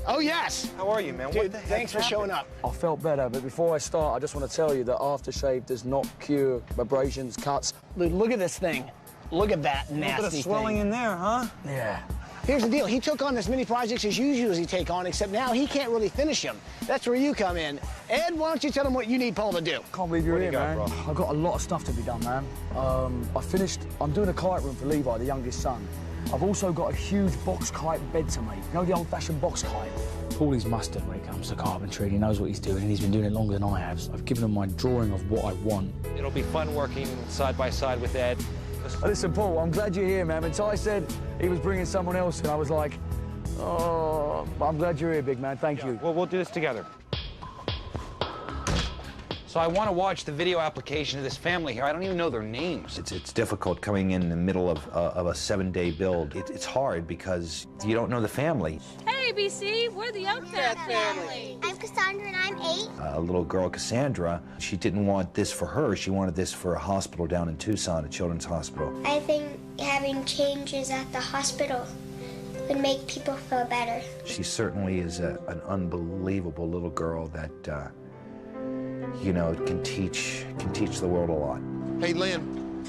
Speaker 15: Oh, yes.
Speaker 22: How are you, man?
Speaker 15: Dude,
Speaker 22: What the heck
Speaker 15: thanks for showing up.
Speaker 7: I felt better, but before I start, I just want to tell you that aftershave does not cure abrasions, cuts.
Speaker 15: Dude, look at this thing. Look at that nasty
Speaker 17: A little bit of swelling in there, huh?
Speaker 7: Yeah.
Speaker 15: Here's the deal. He took on as many projects as you usually take on, except now he can't really finish them. That's where you come in. Ed, why don't you tell him what you need Paul to do?
Speaker 7: Can't believe you're
Speaker 22: What do
Speaker 7: here,
Speaker 22: you got,
Speaker 7: man.
Speaker 22: bro?
Speaker 7: I've got a lot of stuff to be done, man. I'm doing a kite room for Levi, the youngest son. I've also got a huge box kite bed to make. You know the old-fashioned box kite? Paulie's mustard when it comes to carpentry. He knows what he's doing, and he's been doing it longer than I have. So I've given him my drawing of what I want.
Speaker 14: It'll be fun working side by side with Ed.
Speaker 7: Listen, Paul, I'm glad you're here, man. When Ty said he was bringing someone else, and I was like, oh, I'm glad you're here, big man. Thank you.
Speaker 14: Well, we'll do this together. So I want to watch the video application of this family here. I don't even know their names.
Speaker 22: It's difficult coming in the middle of a 7-day build. It's hard because you don't know the family.
Speaker 6: Hey, ABC, we're the Okvath family.
Speaker 4: I'm Cassandra and I'm 8.
Speaker 22: A little girl, Cassandra, she didn't want this for her. She wanted this for a hospital down in Tucson, a children's hospital.
Speaker 4: I think having changes at the hospital would make people feel better.
Speaker 22: She certainly is an unbelievable little girl that, you know, can teach the world a lot.
Speaker 5: Hey, Lynn,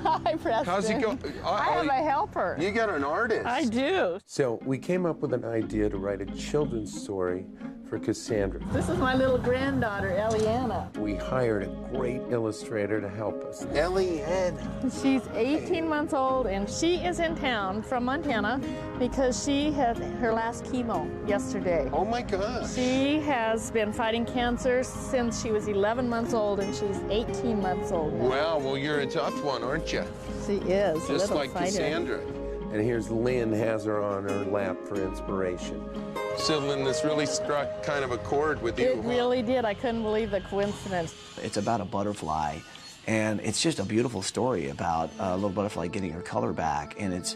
Speaker 10: Hi, Preston.
Speaker 5: How's it going?
Speaker 10: I have a helper.
Speaker 5: You got an artist.
Speaker 10: I do.
Speaker 5: So we came up with an idea to write a children's story for Cassandra.
Speaker 10: This is my little granddaughter, Eliana.
Speaker 5: We hired a great illustrator to help us. Eliana.
Speaker 10: She's 18 months old, and she is in town from Montana because she had her last chemo yesterday.
Speaker 5: Oh my God.
Speaker 10: She has been fighting cancer since she was 11 months old, and she's 18 months old now.
Speaker 5: Wow, well, you're a tough one, aren't you?
Speaker 10: She is.
Speaker 5: Just
Speaker 10: a
Speaker 5: like
Speaker 10: fighter.
Speaker 5: Cassandra. And here's Lynn has her on her lap for inspiration. So, Lynn, this really struck kind of a chord with you.
Speaker 10: It really did. I couldn't believe the coincidence.
Speaker 3: It's about a butterfly, and it's just a beautiful story about a little butterfly getting her color back, and it's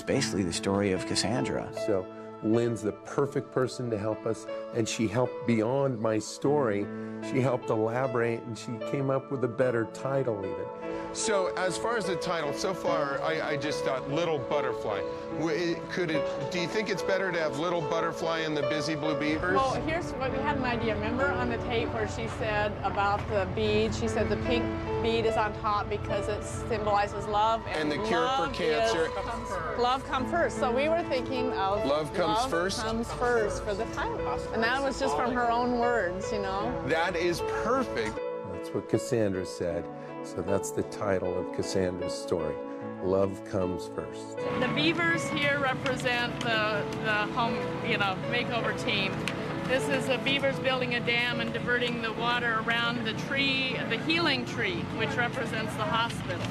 Speaker 3: basically the story of Cassandra.
Speaker 5: So Lynn's the perfect person to help us, and she helped beyond my story. She helped elaborate, and she came up with a better title even. So as far as the title, so far I just thought Little Butterfly. Do you think it's better to have Little Butterfly and the Busy Blue Beavers?
Speaker 10: Well, here's what we had an idea. Remember on the tape where she said about the bead, she said the pink bead is on top because it symbolizes love.
Speaker 5: And the cure for cancer.
Speaker 10: Love comes first. So we were thinking of
Speaker 5: Love Comes First?
Speaker 10: Love Comes First for the title. And that was just from her own words, you know.
Speaker 5: That is perfect. That's what Cassandra said. So that's the title of Cassandra's story. Love Comes First.
Speaker 10: The beavers here represent the home, makeover team. This is the beavers building a dam and diverting the water around the tree, the healing tree, which represents the hospital.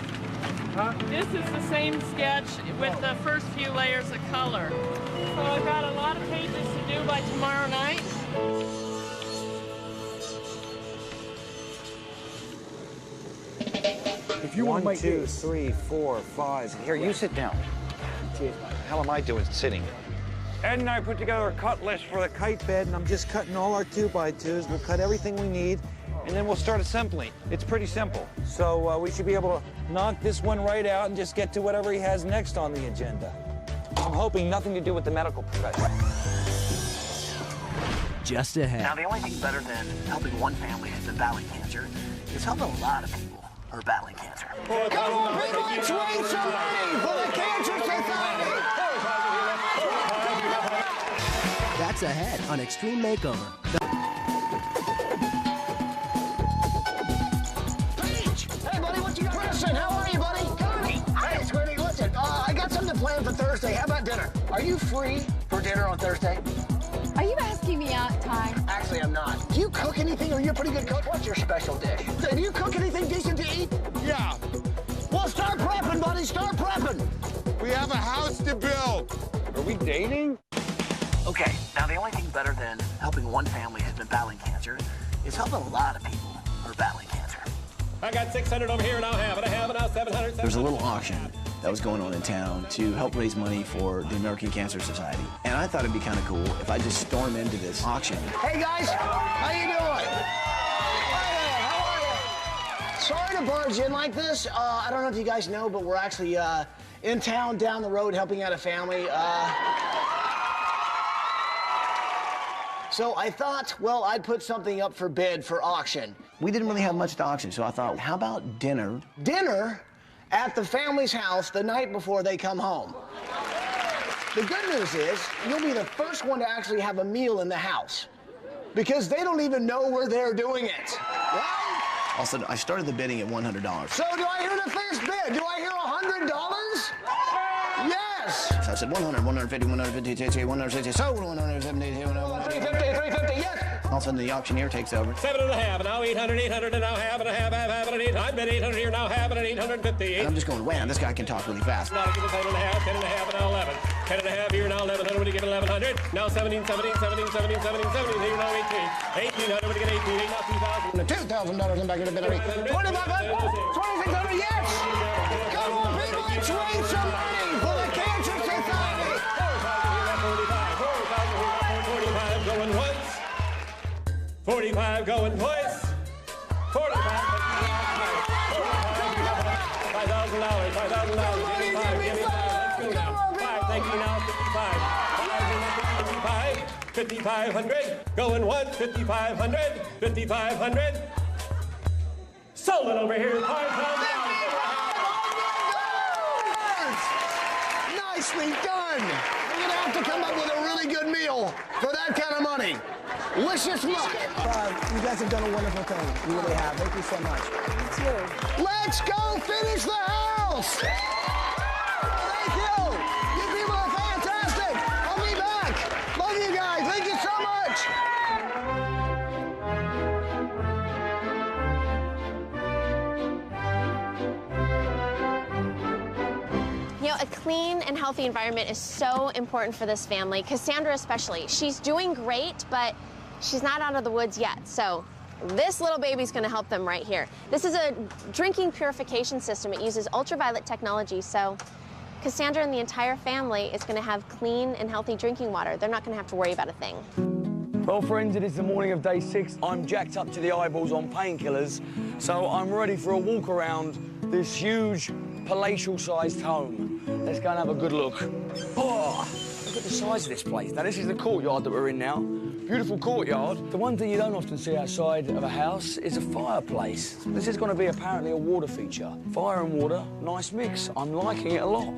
Speaker 10: This is the same sketch with the first few layers of color. So I've got a lot of pages to do by tomorrow night.
Speaker 22: If you 1, 2, 3, 4, 5. Here, you sit down. What the hell am I doing sitting? Ed and I put together a cut list for the kite bed, and I'm just cutting all our 2x2s. We'll cut everything we need, and then we'll start assembling. It's pretty simple. So we should be able to knock this one right out and just get to whatever he has next on the agenda. I'm hoping nothing to do with the medical profession.
Speaker 1: Just ahead.
Speaker 3: Now, the only thing better than helping one family who's been battling cancer is helping a lot of people who are battling cancer.
Speaker 2: Come on, people, let's raise some money for the Cancer Society!
Speaker 1: That's ahead on Extreme Makeover.
Speaker 2: Hey, buddy, what you got? Preston, how are you, buddy? Hey, Squiddy, listen, I got something planned for Thursday. How about dinner? Are you free for dinner on Thursday?
Speaker 21: Are you asking me out, Ty?
Speaker 2: Actually, I'm not. Do you cook anything? Are you a pretty good cook? What's your special dish? Do you cook anything decent to eat?
Speaker 5: Yeah.
Speaker 2: Well, start prepping, buddy. Start prepping.
Speaker 5: We have a house to build. Are we dating?
Speaker 3: Okay, now the only thing better than helping one family who's been battling cancer is helping a lot of people who are battling cancer.
Speaker 13: I got 600 over here, and I have it now 700.
Speaker 3: There's a little auction that was going on in town to help raise money for the American Cancer Society. And I thought it'd be kind of cool if I just storm into this auction.
Speaker 2: Hey, guys. How you doing? Hi there. How are you? Sorry to barge in like this. I don't know if you guys know, but we're actually in town down the road helping out a family. So I thought, well, I'd put something up for bid for auction.
Speaker 3: We didn't really have much to auction, so I thought, how about dinner?
Speaker 2: Dinner at the family's house the night before they come home. The good news is, you'll be the first one to actually have a meal in the house because they don't even know where they're doing it, right?
Speaker 3: Also, I started the bidding at $100.
Speaker 2: So do I hear the first bid? Do I hear $100? Yes!
Speaker 3: So I said 100, 150, 150, 160, sold 170,
Speaker 2: 350, yes!
Speaker 3: All of a sudden, the auctioneer takes over.
Speaker 13: 7.5, now 800, 800, and now half, and a half, and 800, 800 here, now half, and 850.
Speaker 3: And I'm just going, wow, this guy can talk really fast.
Speaker 13: Now give us 10.5, 10.5, and now 11. 10.5 here, now 1100, when you get 1100. Now 17, 17, 17, 17, 17, 17, here, now 18. 1800, when you get 18, now 2,000.
Speaker 2: $2,000 in back of the bid. 2,500, 2,600, yes! Come on, people, let's raise some money for the Cancer Society!
Speaker 13: 45 going once. 45 going twice. 45. $5,000. $5,000. Give me 5. Let's go now. 5. Thank you now. 55. 5,500. Going once. 5,500. 5,500. Sold it over here. $5,000.
Speaker 2: Seriously, done. You're gonna have to come up with a really good meal for that kind of money. Wish us luck.
Speaker 15: You guys have done a wonderful thing. You really have. Thank you so much.
Speaker 2: You too. Let's go finish the house. Thank you. You people are fantastic. I'll be back. Love you guys. Thank you so much.
Speaker 11: You know, a clean and healthy environment is so important for this family, Cassandra especially. She's doing great, but she's not out of the woods yet, so this little baby's gonna help them right here. This is a drinking purification system. It uses ultraviolet technology, so Cassandra and the entire family is gonna have clean and healthy drinking water. They're not gonna have to worry about a thing.
Speaker 7: Well, friends, it is the morning of day 6. I'm jacked up to the eyeballs on painkillers, so I'm ready for a walk around this huge palatial-sized home. Let's go and have a good look. Oh, look at the size of this place. Now, this is the courtyard that we're in now. Beautiful courtyard. The one thing you don't often see outside of a house is a fireplace. This is going to be apparently a water feature. Fire and water, nice mix. I'm liking it a lot.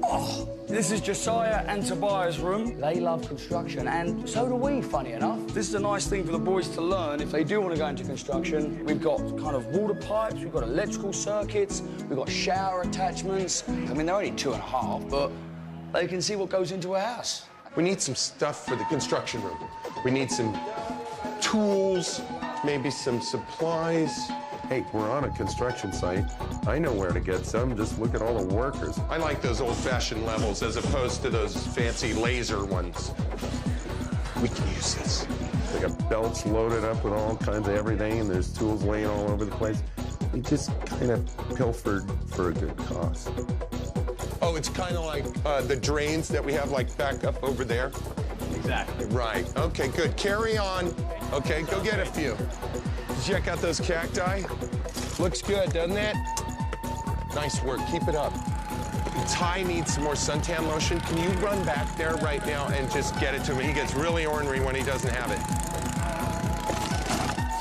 Speaker 7: Oh, this is Josiah and Tobias' room. They love construction, and so do we, funny enough. This is a nice thing for the boys to learn if they do want to go into construction. We've got kind of water pipes, we've got electrical circuits, we've got shower attachments. I mean, they're only 2.5, but they can see what goes into a house.
Speaker 5: We need some stuff for the construction room. We need some tools, maybe some supplies. Hey, we're on a construction site. I know where to get some. Just look at all the workers. I like those old-fashioned levels as opposed to those fancy laser ones. We can use this. They got belts loaded up with all kinds of everything, and there's tools laying all over the place. We just kind of pilfered for a good cost. Oh, it's kind of like the drains that we have like back up over there? Exactly. Right. Okay, good. Carry on. Okay, go get a few. Check out those cacti. Looks good, doesn't it? Nice work. Keep it up. Ty needs some more suntan lotion. Can you run back there right now and just get it to me? He gets really ornery when he doesn't have it.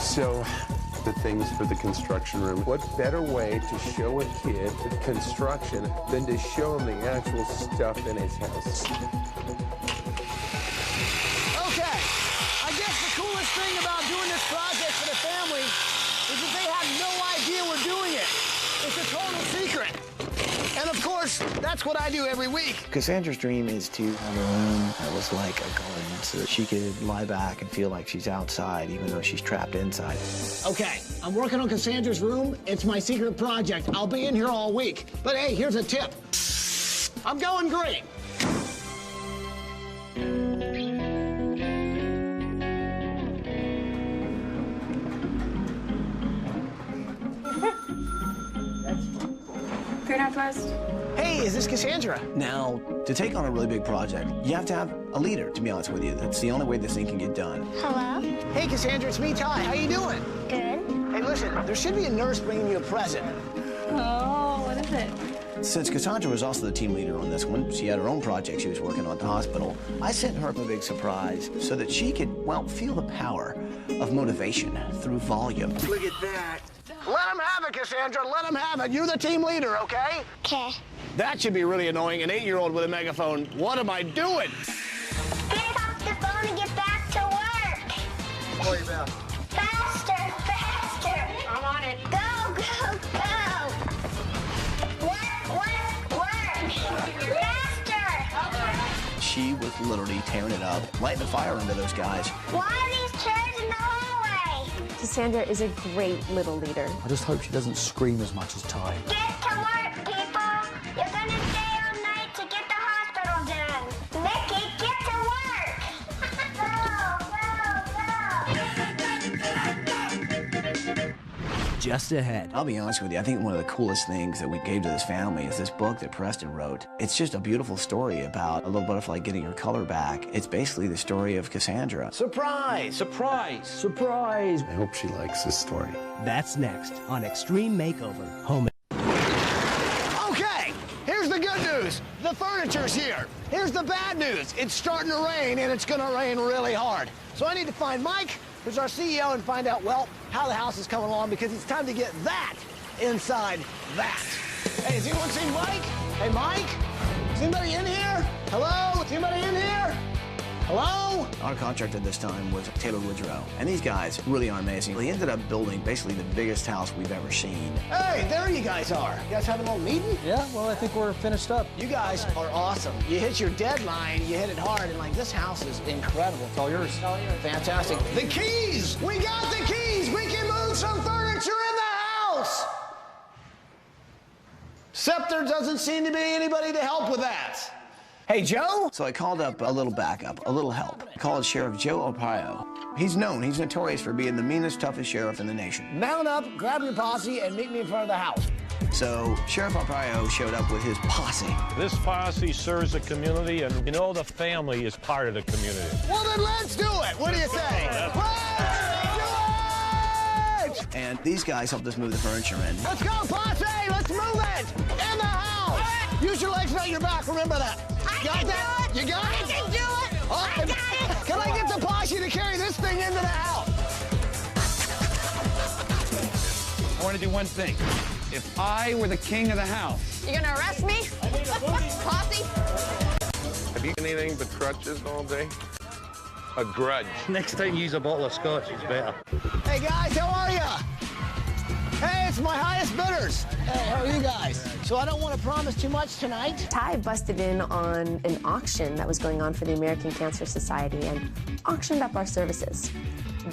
Speaker 5: So, the things for the construction room. What better way to show a kid construction than to show him the actual stuff in his house?
Speaker 2: Okay, I guess the coolest thing about doing this project for the family is that they have no idea we're doing it. It's a total secret. And of course, that's what I do every week.
Speaker 3: Cassandra's dream is to have a room that was like a garden so that she could lie back and feel like she's outside even though she's trapped inside.
Speaker 2: Okay, I'm working on Cassandra's room. It's my secret project. I'll be in here all week. But hey, here's a tip. I'm going green.
Speaker 6: Fair Northwest.
Speaker 2: Hey, is this Cassandra?
Speaker 3: Now, to take on a really big project, you have to have a leader, to be honest with you. That's the only way this thing can get done.
Speaker 4: Hello?
Speaker 2: Hey, Cassandra, it's me, Ty. How you doing?
Speaker 4: Good.
Speaker 2: Hey, listen, there should be a nurse bringing you a present.
Speaker 6: Oh, what is it?
Speaker 3: Since Cassandra was also the team leader on this one, she had her own project she was working on at the hospital, I sent her a big surprise so that she could, well, feel the power of motivation through volume.
Speaker 2: Look at that. Let him have it, Cassandra. Let him have it. You're the team leader, okay?
Speaker 4: Okay.
Speaker 2: That should be really annoying, an 8-year-old with a megaphone. What am I doing?
Speaker 4: Get off the phone and get back to work.
Speaker 2: Sorry about.
Speaker 4: Faster, faster.
Speaker 11: I'm on it.
Speaker 4: Go, go, go. Work. Faster.
Speaker 3: She was literally tearing it up, lighting the fire under those guys.
Speaker 4: Why are these chairs in the hallway?
Speaker 8: Cassandra is a great little leader.
Speaker 7: I just hope she doesn't scream as much as Ty.
Speaker 4: Get to work, people. You're gonna stay all night to get the hospital done. Mickey, get to work. Go, go, go.
Speaker 3: Just ahead. I'll be honest with you, I think one of the coolest things that we gave to this family is this book that Preston wrote. It's just a beautiful story about a little butterfly getting her color back. It's basically the story of Cassandra.
Speaker 2: Surprise!
Speaker 7: Surprise! Surprise!
Speaker 5: I hope she likes this story.
Speaker 1: That's next on Extreme Makeover Home.
Speaker 2: Okay, here's the good news. The furniture's here. Here's the bad news. It's starting to rain, and it's gonna rain really hard. So I need to find Mike, who's our CEO, and find out, well, how the house is coming along, because it's time to get that inside that. Hey, has anyone seen Mike? Hey, Mike?
Speaker 15: Is anybody in here? Hello? Is anybody in here? Hello?
Speaker 3: Our contractor this time was Taylor Woodrow, and these guys really are amazing. They ended up building basically the biggest house we've ever seen.
Speaker 15: Hey, there you guys are. You guys having a little meeting?
Speaker 17: Yeah, well, I think we're finished up.
Speaker 15: You guys are awesome. You hit your deadline, you hit it hard, and like this house is incredible.
Speaker 17: It's all yours. It's all yours.
Speaker 15: Fantastic. The keys! We got the keys! We can move some furniture in the house! Except there doesn't seem to be anybody to help with that. Hey, Joe?
Speaker 3: So I called up a little backup, a little help. I called Sheriff Joe Arpaio. He's notorious for being the meanest, toughest sheriff in the nation.
Speaker 15: Mount up, grab your posse, and meet me in front of the house.
Speaker 3: So Sheriff Arpaio showed up with his posse.
Speaker 9: This posse serves the community, and you know the family is part of the community.
Speaker 15: Well, then let's do it. What do you say? Let's do it!
Speaker 3: And these guys helped us move the furniture in.
Speaker 15: Let's go, posse! Let's move it! In the house! Use your legs, not your back. Remember that. You got that? You got it?
Speaker 21: I can do it!
Speaker 15: Oh,
Speaker 21: I got it!
Speaker 15: Can I get the posse to carry this thing into the house?
Speaker 12: I want to do one thing. If I were the king of the house...
Speaker 16: You gonna arrest me? Posse?
Speaker 18: Have you eaten anything but crutches all day? A grudge.
Speaker 23: Next time, use a bottle of scotch. It's better.
Speaker 15: Hey, guys, how are ya? Hey, it's my highest bidders. Hey, how are you guys? So I don't want to promise too much tonight.
Speaker 8: Ty busted in on an auction that was going on for the American Cancer Society and auctioned up our services.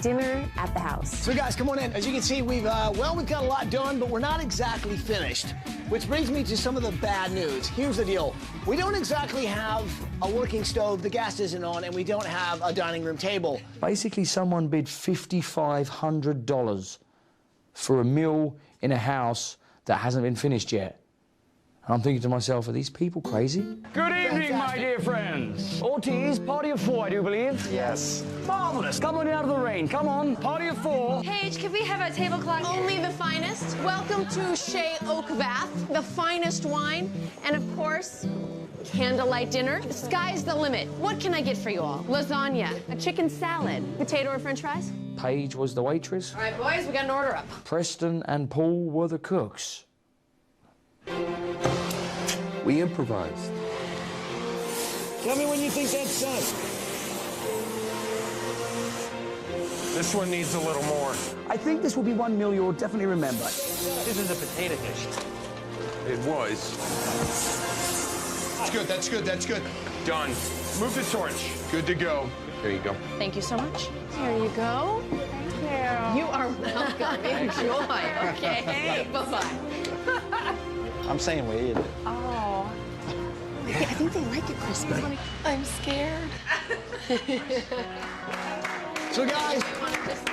Speaker 8: Dinner at the house.
Speaker 15: So guys, come on in. As you can see, we've got a lot done, but we're not exactly finished. Which brings me to some of the bad news. Here's the deal. We don't exactly have a working stove, the gas isn't on, and we don't have a dining room table.
Speaker 7: Basically, someone bid $5,500 for a meal in a house that hasn't been finished yet. And I'm thinking to myself, are these people crazy?
Speaker 14: Good evening, my dear friends. Ortiz, party of four, I do believe.
Speaker 15: Yes.
Speaker 14: Marvelous. Come on out of the rain. Come on, party of four.
Speaker 6: Paige, can we have a tablecloth?
Speaker 16: Only the finest. Welcome to Chez Okvath, the finest wine, and of course, candlelight dinner. The sky's the limit. What can I get for you all? Lasagna, a chicken salad, potato or french fries?
Speaker 7: Paige was the waitress.
Speaker 16: All right, boys, we got an order up.
Speaker 7: Preston and Paul were the cooks.
Speaker 5: We improvised.
Speaker 15: Tell me when you think that's done.
Speaker 18: This one needs a little more.
Speaker 7: I think this will be one meal you'll definitely remember.
Speaker 20: This is a potato dish.
Speaker 18: It was.
Speaker 2: That's good, that's good, that's good.
Speaker 18: Done. Move the torch. Good to go. There you go.
Speaker 16: Thank you so much. Here you go.
Speaker 6: Thank you.
Speaker 16: You are welcome. Enjoy, okay? Bye-bye.
Speaker 3: I'm saying we eat it.
Speaker 16: Oh. I think they like it crispy. I'm scared.
Speaker 15: So guys,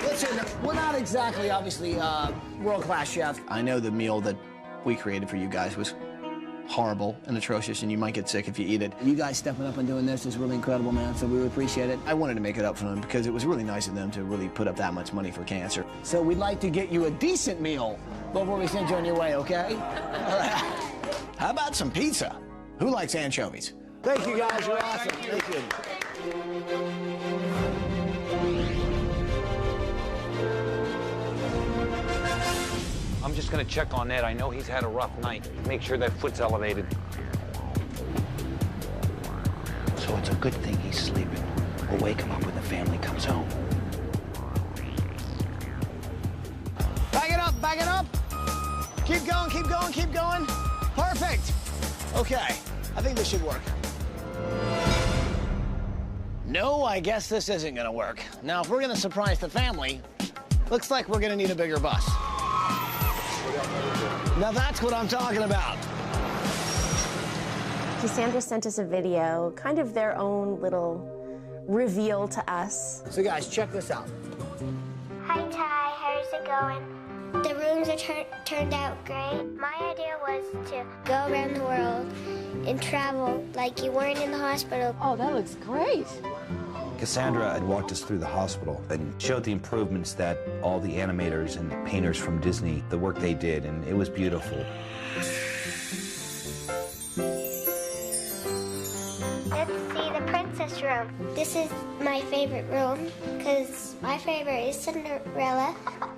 Speaker 15: listen, we're not exactly, obviously, world-class chefs.
Speaker 3: I know the meal that we created for you guys was horrible and atrocious, and you might get sick if you eat it.
Speaker 15: You guys stepping up and doing this is really incredible, man, so we really appreciate it.
Speaker 3: I wanted to make it up for them because it was really nice of them to really put up that much money for cancer.
Speaker 15: So we'd like to get you a decent meal before we send you on your way, okay? All right.
Speaker 3: How about some pizza? Who likes anchovies?
Speaker 15: Thank you, guys. You're awesome. Thank you.
Speaker 12: I'm just gonna check on Ed. I know he's had a rough night. Make sure that foot's elevated.
Speaker 3: So it's a good thing he's sleeping. We'll wake him up when the family comes home.
Speaker 15: Back it up, back it up. Keep going, keep going, keep going. Perfect. Okay, I think this should work. No, I guess this isn't gonna work. Now, if we're gonna surprise the family, looks like we're gonna need a bigger bus. Now that's what I'm talking about.
Speaker 8: Cassandra sent us a video, kind of their own little reveal to us.
Speaker 15: So guys, check this out.
Speaker 4: Hi, Ty. How's it going? The rooms are turned out great. My idea was to go around the world and travel like you weren't in the hospital.
Speaker 16: Oh, that looks great.
Speaker 22: Cassandra had walked us through the hospital and showed the improvements that all the animators and painters from Disney, the work they did, and it was beautiful.
Speaker 4: Let's see the princess room. This is my favorite room because my favorite is Cinderella.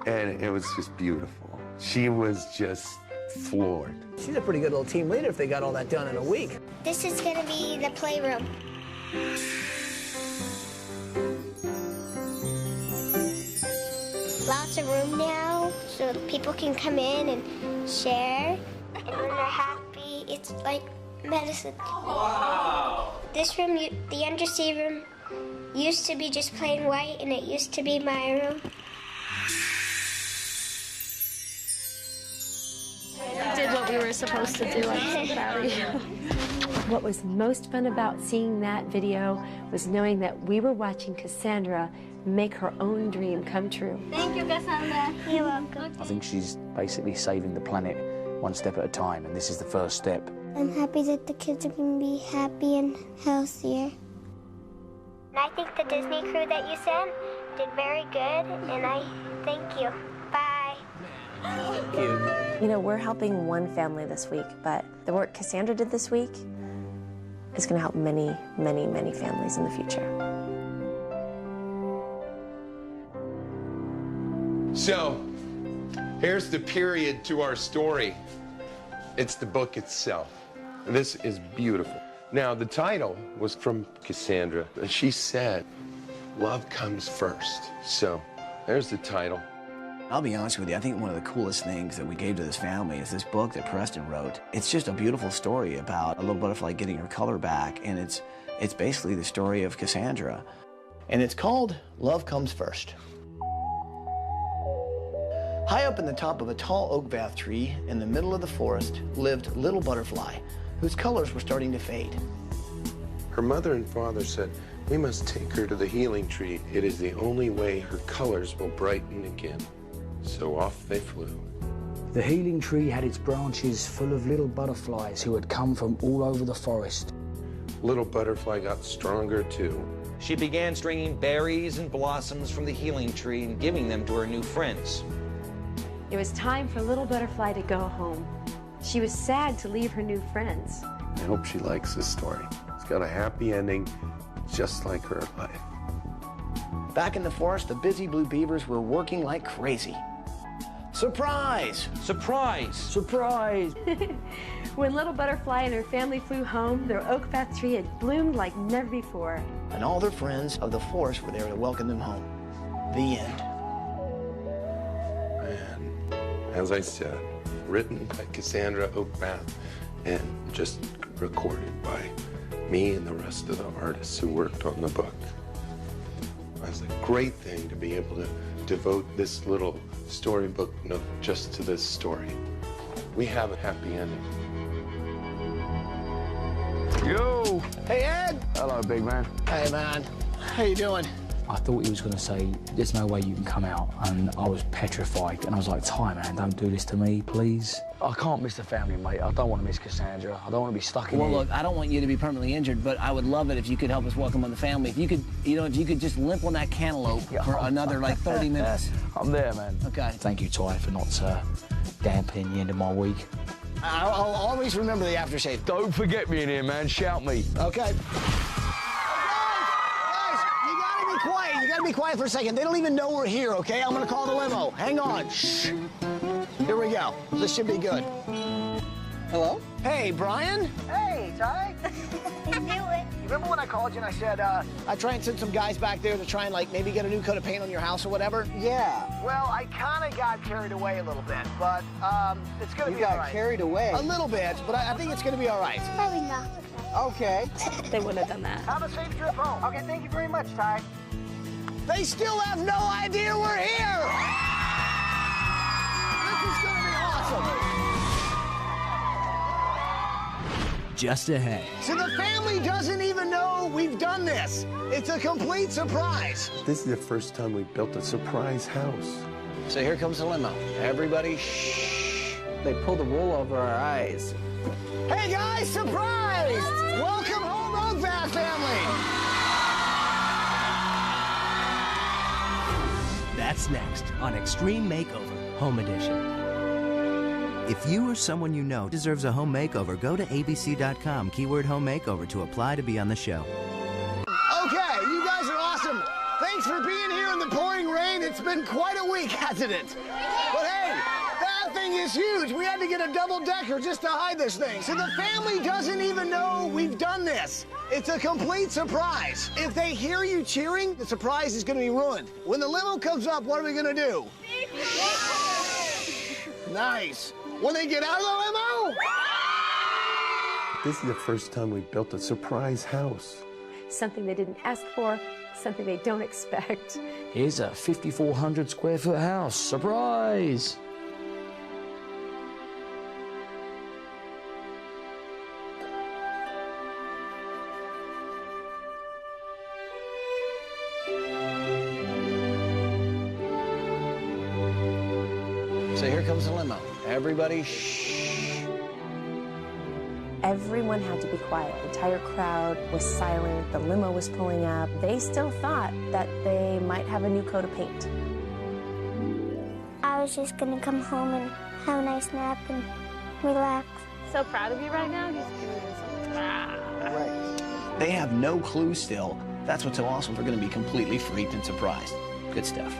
Speaker 5: And it was just beautiful. She was just floored.
Speaker 15: She's a pretty good little team leader if they got all that done in a week.
Speaker 4: This is gonna be the playroom. Lots of room now, so people can come in and share. And when they're happy, it's like medicine. Wow! This room, the undersea room, used to be just plain white, and it used to be my room.
Speaker 6: We did what we were supposed to do. I'm so proud of you.
Speaker 8: What was most fun about seeing that video was knowing that we were watching Cassandra make her own dream come true.
Speaker 4: Thank you, Cassandra. You're welcome.
Speaker 7: I think she's basically saving the planet one step at a time, and this is the first step.
Speaker 4: I'm happy that the kids are going to be happy and healthier. And I think the Disney crew that you sent did very good, and I thank you. Bye.
Speaker 15: Thank you.
Speaker 10: You know, we're helping one family this week, but the work Cassandra did this week is going to help many, many, many families in the future.
Speaker 5: So, here's the period to our story. It's the book itself. This is beautiful. Now, the title was from Cassandra. She said, love comes first. So, there's the title.
Speaker 3: I'll be honest with you, I think one of the coolest things that we gave to this family is this book that Preston wrote. It's just a beautiful story about a little butterfly getting her color back, and it's basically the story of Cassandra. And it's called Love Comes First. High up in the top of a tall Okvath tree in the middle of the forest lived Little Butterfly, whose colors were starting to fade.
Speaker 5: Her mother and father said, we must take her to the healing tree. It is the only way her colors will brighten again. So off they flew.
Speaker 7: The healing tree had its branches full of little butterflies who had come from all over the forest.
Speaker 5: Little Butterfly got stronger too.
Speaker 12: She began stringing berries and blossoms from the healing tree and giving them to her new friends.
Speaker 8: It was time for Little Butterfly to go home. She was sad to leave her new friends.
Speaker 5: I hope she likes this story. It's got a happy ending, just like her life.
Speaker 3: Back in the forest, the busy blue beavers were working like crazy. Surprise!
Speaker 12: Surprise!
Speaker 7: Surprise!
Speaker 8: When Little Butterfly and her family flew home, their Okvath tree had bloomed like never before.
Speaker 3: And all their friends of the forest were there to welcome them home. The end.
Speaker 5: And as I said, written by Cassandra Okvath and just recorded by me and the rest of the artists who worked on the book. It's a great thing to be able to devote this little storybook note just to this story. We have a happy ending.
Speaker 7: Yo!
Speaker 3: Hey, Ed!
Speaker 7: Hello, big man.
Speaker 3: Hey, man. How you doing?
Speaker 7: I thought he was going to say, there's no way you can come out, and I was petrified, and I was like, Ty, man, don't do this to me, please. I can't miss the family, mate. I don't want to miss Cassandra. I don't want to be stuck in here.
Speaker 3: Well, look, I don't want you to be permanently injured, but I would love it if you could help us welcome on the family. If you could, if you could just limp on that cantaloupe for another, like, 30 minutes.
Speaker 7: I'm there, man.
Speaker 3: Okay.
Speaker 7: Thank you, Ty, for not dampening the end of my week.
Speaker 3: I'll always remember the aftershave.
Speaker 7: Don't forget me in here, man. Shout me.
Speaker 3: Okay. Quiet. You gotta be quiet for a second. They don't even know we're here, okay? I'm gonna call the limo. Hang on. Shh. Here we go. This should be good. Hello? Hey, Brian?
Speaker 15: Hey, Ty.
Speaker 4: I knew it.
Speaker 15: You remember when I called you and I said,
Speaker 3: I try and send some guys back there to try and, like, maybe get a new coat of paint on your house or whatever?
Speaker 15: Yeah. Well, I kind of got carried away a little bit, but it's going to be all right.
Speaker 2: You got carried away?
Speaker 3: A little bit, but I think it's going to be all right.
Speaker 4: Probably not.
Speaker 2: Okay.
Speaker 6: They wouldn't have done that.
Speaker 15: Have a safe trip home. Okay, thank you very much, Ty.
Speaker 3: They still have no idea we're here! This is gonna be awesome!
Speaker 1: Just ahead.
Speaker 3: So the family doesn't even know we've done this. It's a complete surprise.
Speaker 5: This is the first time we built a surprise house.
Speaker 3: So here comes the limo. Everybody, shh.
Speaker 2: They pulled the wool over our eyes.
Speaker 3: Hey guys, surprise! Welcome home, Okvath family!
Speaker 1: That's next on Extreme Makeover Home Edition. If you or someone you know deserves a home makeover, go to abc.com, keyword home makeover, to apply to be on the show.
Speaker 3: Okay, you guys are awesome. Thanks for being here in the pouring rain. It's been quite a week, hasn't it? But hey,
Speaker 2: that thing is huge. We had to get a double-decker just to hide this thing. So the family doesn't even know we've done this. It's a complete surprise. If they hear you cheering, the surprise is gonna be ruined. When the limo comes up, what are we gonna do? Nice. When they get out of the limo?
Speaker 5: This is the first time we built a surprise house.
Speaker 8: Something they didn't ask for, something they don't expect.
Speaker 7: Here's a 5,400 square foot house. Surprise!
Speaker 3: So here comes the limo. Everybody, shh.
Speaker 10: Everyone had to be quiet. The entire crowd was silent. The limo was pulling up. They still thought that they might have a new coat of paint.
Speaker 4: I was just gonna come home and have a nice nap and relax.
Speaker 6: So proud of you right now.
Speaker 3: They have no clue still. That's what's so awesome. They're going to be completely freaked and surprised. Good stuff.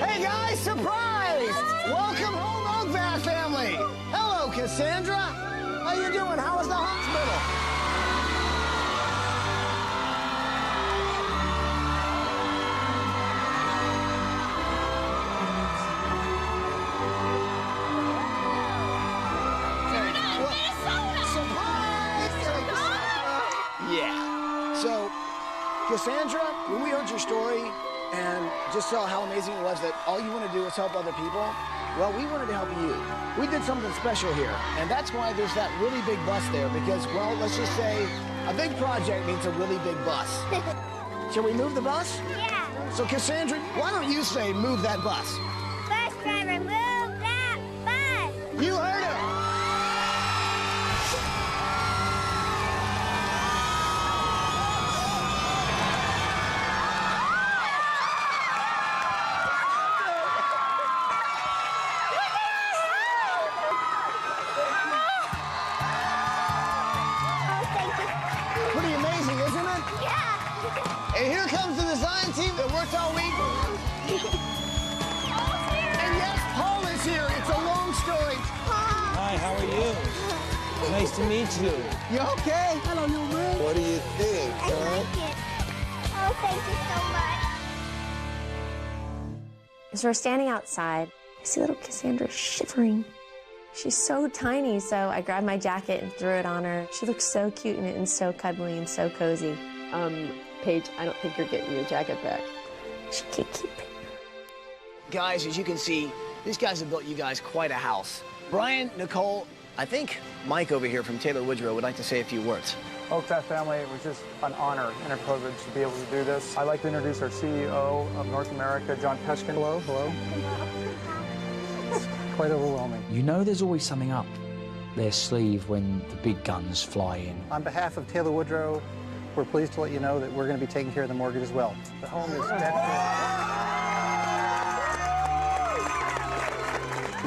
Speaker 2: Hey guys, surprise! Welcome home, Okvath family. Hello, Cassandra. How you doing? How was the hospital? Yeah. So, Cassandra, when we heard your story and just saw how amazing it was that all you want to do is help other people, well, we wanted to help you. We did something special here, and that's why there's that really big bus there, because, well, let's just say a big project means a really big bus. Shall we move the bus?
Speaker 4: Yeah.
Speaker 2: So, Cassandra, why don't you say move that bus?
Speaker 4: Bus driver, move that bus.
Speaker 2: You heard it. Pretty amazing, isn't it?
Speaker 4: Yeah.
Speaker 2: And here comes the design team that worked all week. And yes, Paul is here. It's a long story.
Speaker 11: Hi, how are you? Nice to meet you.
Speaker 2: You okay? Hello, little man.
Speaker 11: What do you think,
Speaker 4: I like it. Oh, thank you so much.
Speaker 10: As we're standing outside, I see little Cassandra shivering. She's so tiny, so I grabbed my jacket and threw it on her. She looks so cute in it and so cuddly and so cozy.
Speaker 8: Paige, I don't think you're getting your jacket back.
Speaker 10: She can't keep it.
Speaker 2: Guys, as you can see, these guys have built you guys quite a house. Brian, Nicole, I think Mike over here from Taylor Woodrow would like to say a few words.
Speaker 17: Okvath family, it was just an honor and a privilege to be able to do this. I'd like to introduce our CEO of North America, John Peshkin. Hello, hello. It's quite overwhelming.
Speaker 7: You know there's always something up their sleeve when the big guns fly in.
Speaker 17: On behalf of Taylor Woodrow, we're pleased to let you know that we're going to be taking care of the mortgage as well. The home is debt-free.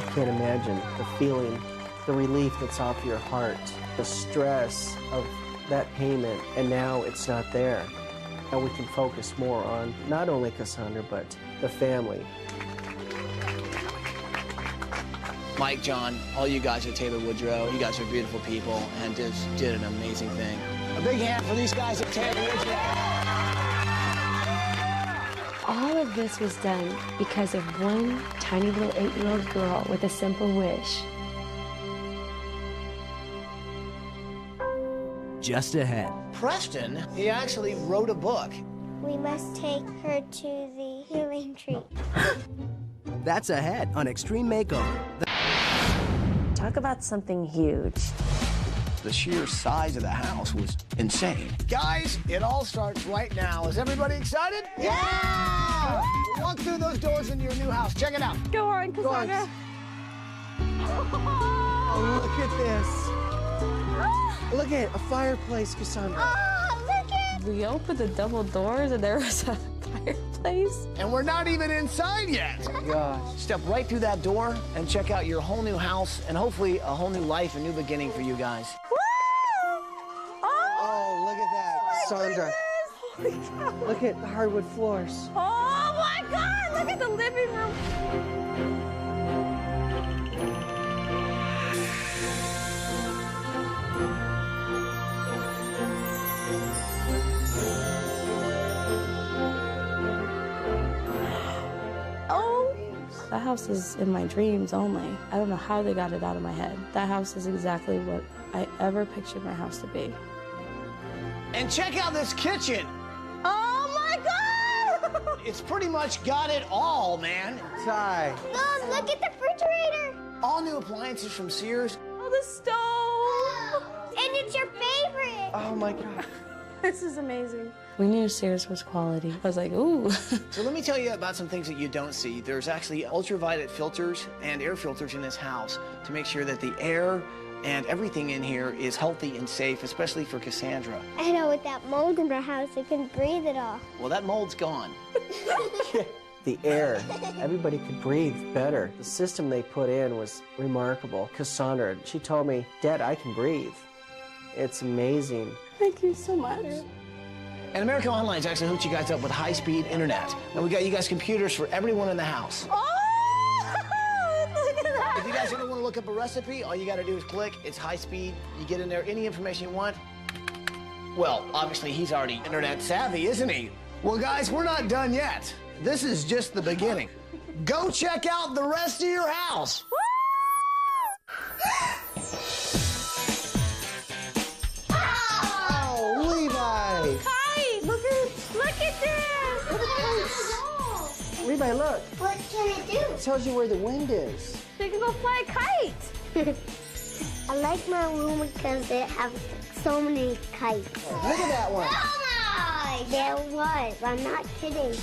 Speaker 13: You can't imagine the feeling, the relief that's off your heart, the stress of that payment, and now it's not there. And we can focus more on not only Cassandra, but the family.
Speaker 3: Mike, John, all you guys at Taylor Woodrow, you guys are beautiful people and just did an amazing thing.
Speaker 2: A big hand for these guys at Taylor Woodrow.
Speaker 8: All of this was done because of one tiny little 8-year-old girl with a simple wish.
Speaker 1: Just ahead.
Speaker 2: Preston, he actually wrote a book.
Speaker 4: We must take her to the healing tree.
Speaker 1: That's ahead on Extreme Makeover.
Speaker 10: Talk about something huge.
Speaker 3: The sheer size of the house was insane.
Speaker 2: Guys, it all starts right now. Is everybody excited? Yeah! Walk through those doors into your new house. Check it out.
Speaker 6: Go on, Cassandra.
Speaker 13: Oh, look at this. Look at a fireplace, Cassandra.
Speaker 4: Oh, look at
Speaker 10: We opened the double doors and there was a fireplace.
Speaker 2: And we're not even inside yet.
Speaker 13: Oh my gosh.
Speaker 2: Step right through that door and check out your whole new house and hopefully a whole new life, a new beginning for you guys.
Speaker 13: Oh, look at that. Cassandra. Look at the hardwood floors.
Speaker 6: Oh my God! Look at the living room.
Speaker 9: house is in my dreams only. I don't know how they got it out of my head. That house is exactly what I ever pictured my house to be.
Speaker 2: And check out this kitchen.
Speaker 16: Oh my God!
Speaker 2: It's pretty much got it all, man.
Speaker 13: Ty.
Speaker 4: Mom, look at the refrigerator.
Speaker 2: All new appliances from Sears.
Speaker 16: Oh, the stove!
Speaker 4: And it's your favorite.
Speaker 13: Oh my God.
Speaker 9: This is amazing. We knew Sears was quality. I was like, ooh.
Speaker 2: So let me tell you about some things that you don't see. There's actually ultraviolet filters and air filters in this house to make sure that the air and everything in here is healthy and safe, especially for Cassandra.
Speaker 4: I know with that mold in our house, I can breathe it all.
Speaker 2: Well, that mold's gone.
Speaker 13: The air, everybody could breathe better. The system they put in was remarkable. Cassandra, she told me, Dad, I can breathe. It's amazing.
Speaker 9: Thank you so much.
Speaker 2: And America Online's actually hooked you guys up with high-speed internet. And we got you guys computers for everyone in the house.
Speaker 16: Oh, look at that.
Speaker 2: If you guys ever want to look up a recipe, all you got to do is click. It's high speed. You get in there any information you want. Well, obviously, he's already internet savvy, isn't he? Well, guys, we're not done yet. This is just the beginning. Go check out the rest of your house. Oh, Levi.
Speaker 16: Kite! Look at this! Look at this!
Speaker 13: Levi, look.
Speaker 4: What can it do?
Speaker 13: It tells you where the wind is.
Speaker 16: So you can go fly a kite.
Speaker 4: I like my room because it has so many kites.
Speaker 13: Look at that one.
Speaker 4: Oh my! There was. I'm not kidding.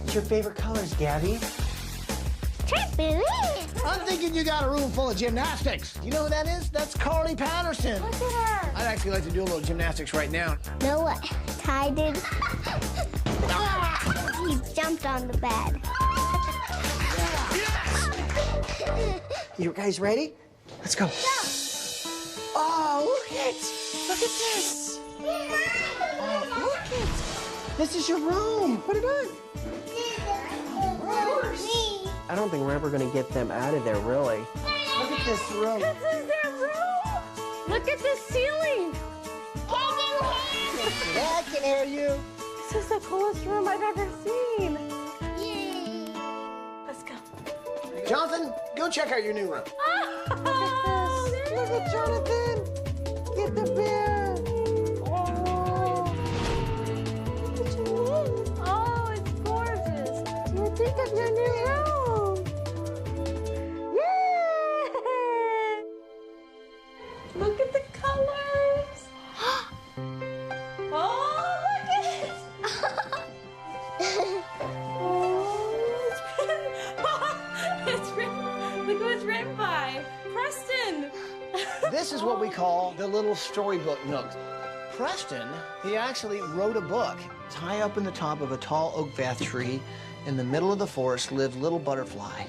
Speaker 2: What's your favorite colors, Gabby?
Speaker 4: Trampoline!
Speaker 2: I'm thinking you got a room full of gymnastics. You know who that is? That's Carly Patterson.
Speaker 4: Look at her.
Speaker 2: I'd actually like to do a little gymnastics right now.
Speaker 4: Know what Ty did? He jumped on the bed.
Speaker 13: You guys ready? Let's go. Oh, look at this. Oh, look it. This is your room. Put it on. I don't think we're ever going to get them out of there, really. Look at this room.
Speaker 16: This is their room. Look at the ceiling.
Speaker 13: Yeah, I can hear you.
Speaker 9: This is the coolest room I've ever seen.
Speaker 4: Yay.
Speaker 9: Let's go.
Speaker 2: Jonathan, go check out your new room.
Speaker 16: Oh,
Speaker 13: Look at Jonathan. Get the bear.
Speaker 9: Oh. What you mean?
Speaker 16: Oh, it's gorgeous.
Speaker 9: Do you think of your new room?
Speaker 16: Yay!
Speaker 9: Look at the colors.
Speaker 16: Oh, look at it. Look who it's written by. Preston.
Speaker 2: This is what we call the little storybook nook. Preston, he actually wrote a book. High up in the top of a tall Okvath tree in the middle of the forest lived little butterfly,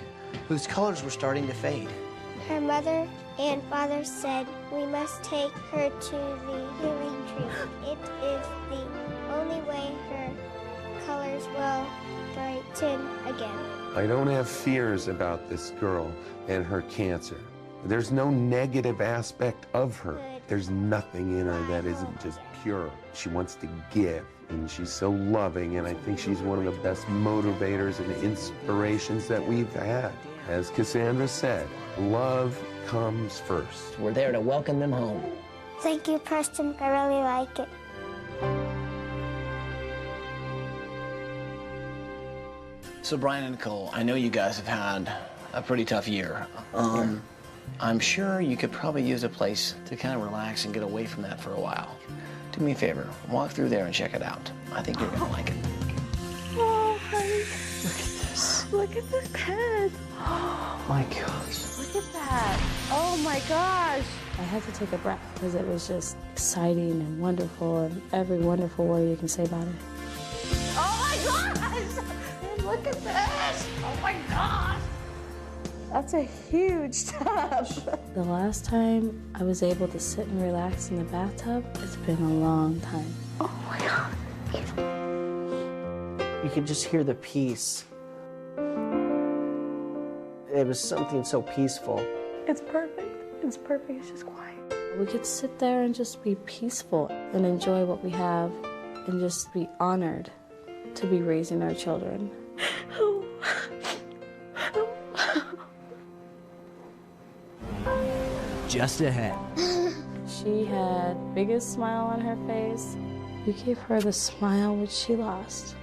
Speaker 2: whose colors were starting to fade.
Speaker 4: Her mother and father said we must take her to the healing tree. It is the only way her colors will brighten again.
Speaker 5: I don't have fears about this girl and her cancer. There's no negative aspect of her. There's nothing in her that isn't just pure. She wants to give, and she's so loving, and I think she's one of the best motivators and inspirations that we've had. As Cassandra said, love comes first.
Speaker 3: We're there to welcome them home.
Speaker 4: Thank you, Preston. I really like it.
Speaker 2: So Brian and Nicole, I know you guys have had a pretty tough year. I'm sure you could probably use a place to kind of relax and get away from that for a while. Do me a favor, walk through there and check it out. I think you're gonna like it.
Speaker 9: Oh, honey. Look at this. Look at this bed.
Speaker 13: Oh my gosh.
Speaker 9: Look at that. Oh my gosh. I had to take a breath because it was just exciting and wonderful and every wonderful word you can say about it.
Speaker 16: Oh my gosh. Look at this. Oh my gosh.
Speaker 9: That's a huge tub. The last time I was able to sit and relax in the bathtub, it's been a long time.
Speaker 13: Oh my God. You could just hear the peace. It was something so peaceful.
Speaker 9: It's perfect. It's perfect. It's just quiet. We could sit there and just be peaceful and enjoy what we have and just be honored to be raising our children.
Speaker 1: just ahead.
Speaker 9: She had biggest smile on her face. We gave her the smile which she lost.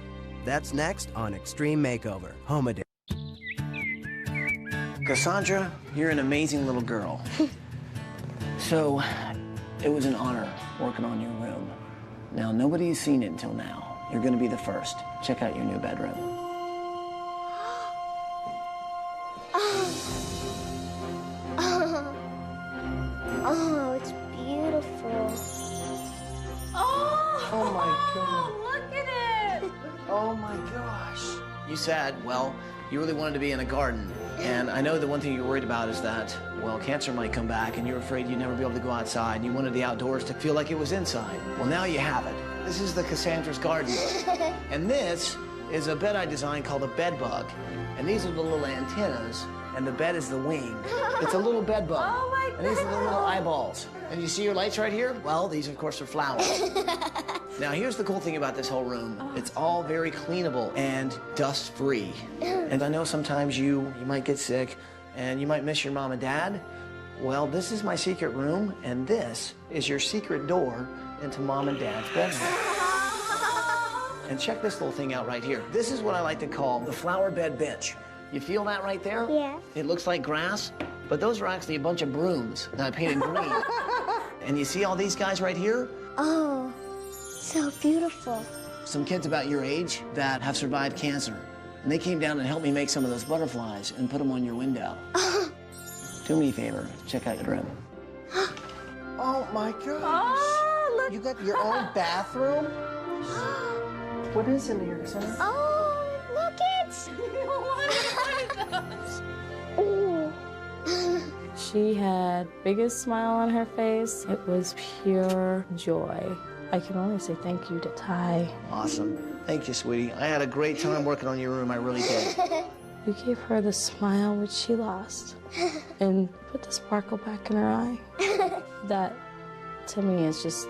Speaker 1: That's next on Extreme Makeover, Home Edition.
Speaker 3: Cassandra, you're an amazing little girl. So, it was an honor working on your room. Now, nobody's seen it until now. You're gonna be the first. Check out your new bedroom.
Speaker 4: Oh, it's beautiful.
Speaker 3: Oh my God.
Speaker 16: Look at it!
Speaker 3: Oh my gosh. You said, well, you really wanted to be in a garden. And I know the one thing you're worried about is that, well, cancer might come back and you're afraid you'd never be able to go outside and you wanted the outdoors to feel like it was inside. Well, now you have it. This is the Cassandra's garden. And this is a bed I designed called a bed bug. And these are the little antennas, and the bed is the wing. It's a little bed bug.
Speaker 16: Oh my
Speaker 3: And these are the little eyeballs. And you see your lights right here? Well, these, of course, are flowers. Now, here's the cool thing about this whole room. It's all very cleanable and dust-free. And I know sometimes you might get sick and you might miss your mom and dad. Well, this is my secret room, and this is your secret door into mom and dad's bedroom. And check this little thing out right here. This is what I like to call the flower bed bench. You feel that right there?
Speaker 4: Yeah.
Speaker 3: It looks like grass, but those are actually a bunch of brooms that I painted green. And you see all these guys right here?
Speaker 4: Oh, so beautiful.
Speaker 3: Some kids about your age that have survived cancer. And they came down and helped me make some of those butterflies and put them on your window. Do me a favor, check out your room.
Speaker 13: Oh my gosh.
Speaker 16: Oh, look.
Speaker 13: You got your own bathroom? What is in here, Cassandra?
Speaker 4: Oh, look it! Ooh.
Speaker 9: She had biggest smile on her face. It was pure joy. I can only say thank you to Ty.
Speaker 3: Awesome. Thank you, sweetie. I had a great time working on your room. I really did.
Speaker 9: We gave her the smile which she lost and put the sparkle back in her eye. That, to me, is just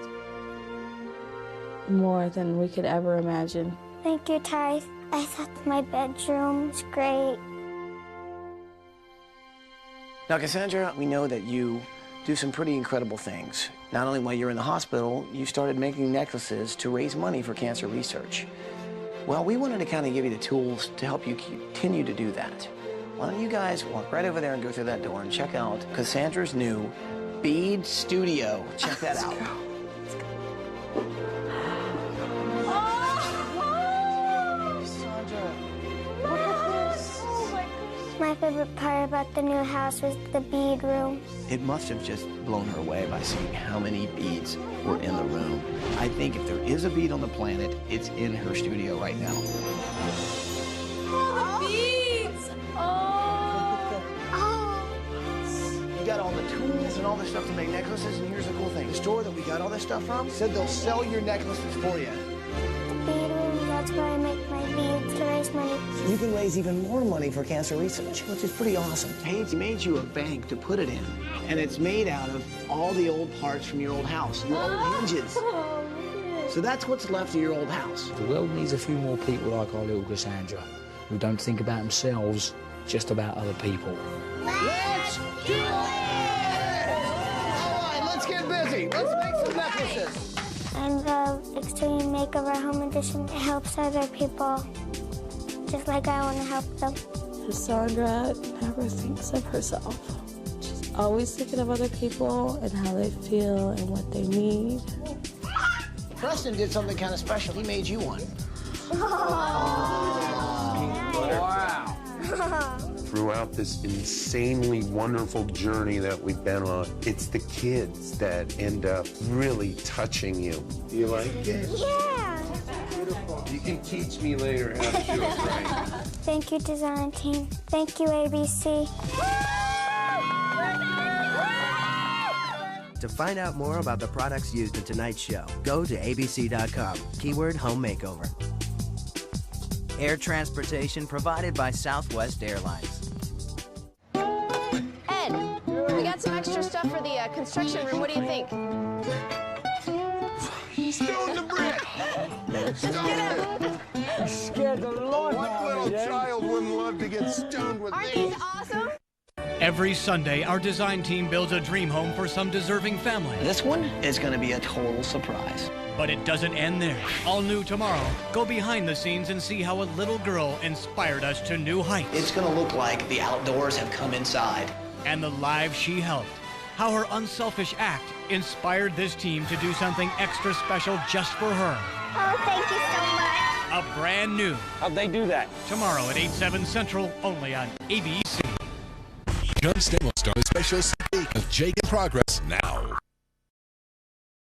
Speaker 9: more than we could ever imagine.
Speaker 4: Thank you, Ty. I thought my bedroom was great.
Speaker 3: Now, Cassandra, we know that you do some pretty incredible things. Not only while you're in the hospital, you started making necklaces to raise money for cancer research. Well, we wanted to kind of give you the tools to help you continue to do that. Why don't you guys walk right over there and go through that door and check out Cassandra's new bead studio. Check that out.
Speaker 4: My favorite part about the new house was the bead room.
Speaker 3: It must have just blown her away by seeing how many beads were in the room. I think if there is a bead on the planet, it's in her studio right now.
Speaker 16: Oh, the beads! Oh!
Speaker 3: You got all the tools and all this stuff to make necklaces, and here's the cool thing. The store that we got all this stuff from said they'll sell your necklaces for you.
Speaker 4: The bead room, that's where I make my beads to raise money.
Speaker 3: You can raise even more money for cancer research, which is pretty awesome. Paige made you a bank to put it in, and it's made out of all the old parts from your old house, your old hinges. So that's what's left of your old house.
Speaker 7: The world needs a few more people like our little Cassandra, who don't think about themselves, just about other people.
Speaker 2: Let's do it! All right, let's get busy. Let's make some necklaces.
Speaker 4: I love Extreme Makeover Home Edition. It helps other people, just like I want to help them.
Speaker 9: Cassandra never thinks of herself. She's always thinking of other people and how they feel and what they need.
Speaker 3: Preston did something kind of special. He made you one.
Speaker 5: Wow. Throughout this insanely wonderful journey that we've been on, it's the kids that end up really touching you. You like it?
Speaker 4: Yeah.
Speaker 5: Beautiful. You can teach me later how to do it right.
Speaker 4: Thank you, design team. Thank you, ABC.
Speaker 1: To find out more about the products used in tonight's show, go to abc.com, keyword home makeover. Air transportation provided by Southwest Airlines.
Speaker 16: Ed, we got some extra stuff for the construction room. What do you think?
Speaker 2: Stone the brick!
Speaker 15: Scared the Lord
Speaker 2: What little child wouldn't love to get stoned with
Speaker 16: Aren't
Speaker 2: these?
Speaker 16: these awesome?
Speaker 19: Every Sunday, our design team builds a dream home for some deserving family.
Speaker 3: This one is going to be a total surprise.
Speaker 19: But it doesn't end there. All new tomorrow, go behind the scenes and see how a little girl inspired us to new heights.
Speaker 3: It's going to look like the outdoors have come inside.
Speaker 19: And the lives she helped. How her unselfish act inspired this team to do something extra special just for her.
Speaker 4: Oh, thank you so much.
Speaker 19: A brand new.
Speaker 12: How'd they do that?
Speaker 19: Tomorrow at 8/7 Central, only on ABC.
Speaker 21: John Stamos started special CD of Jake in Progress now.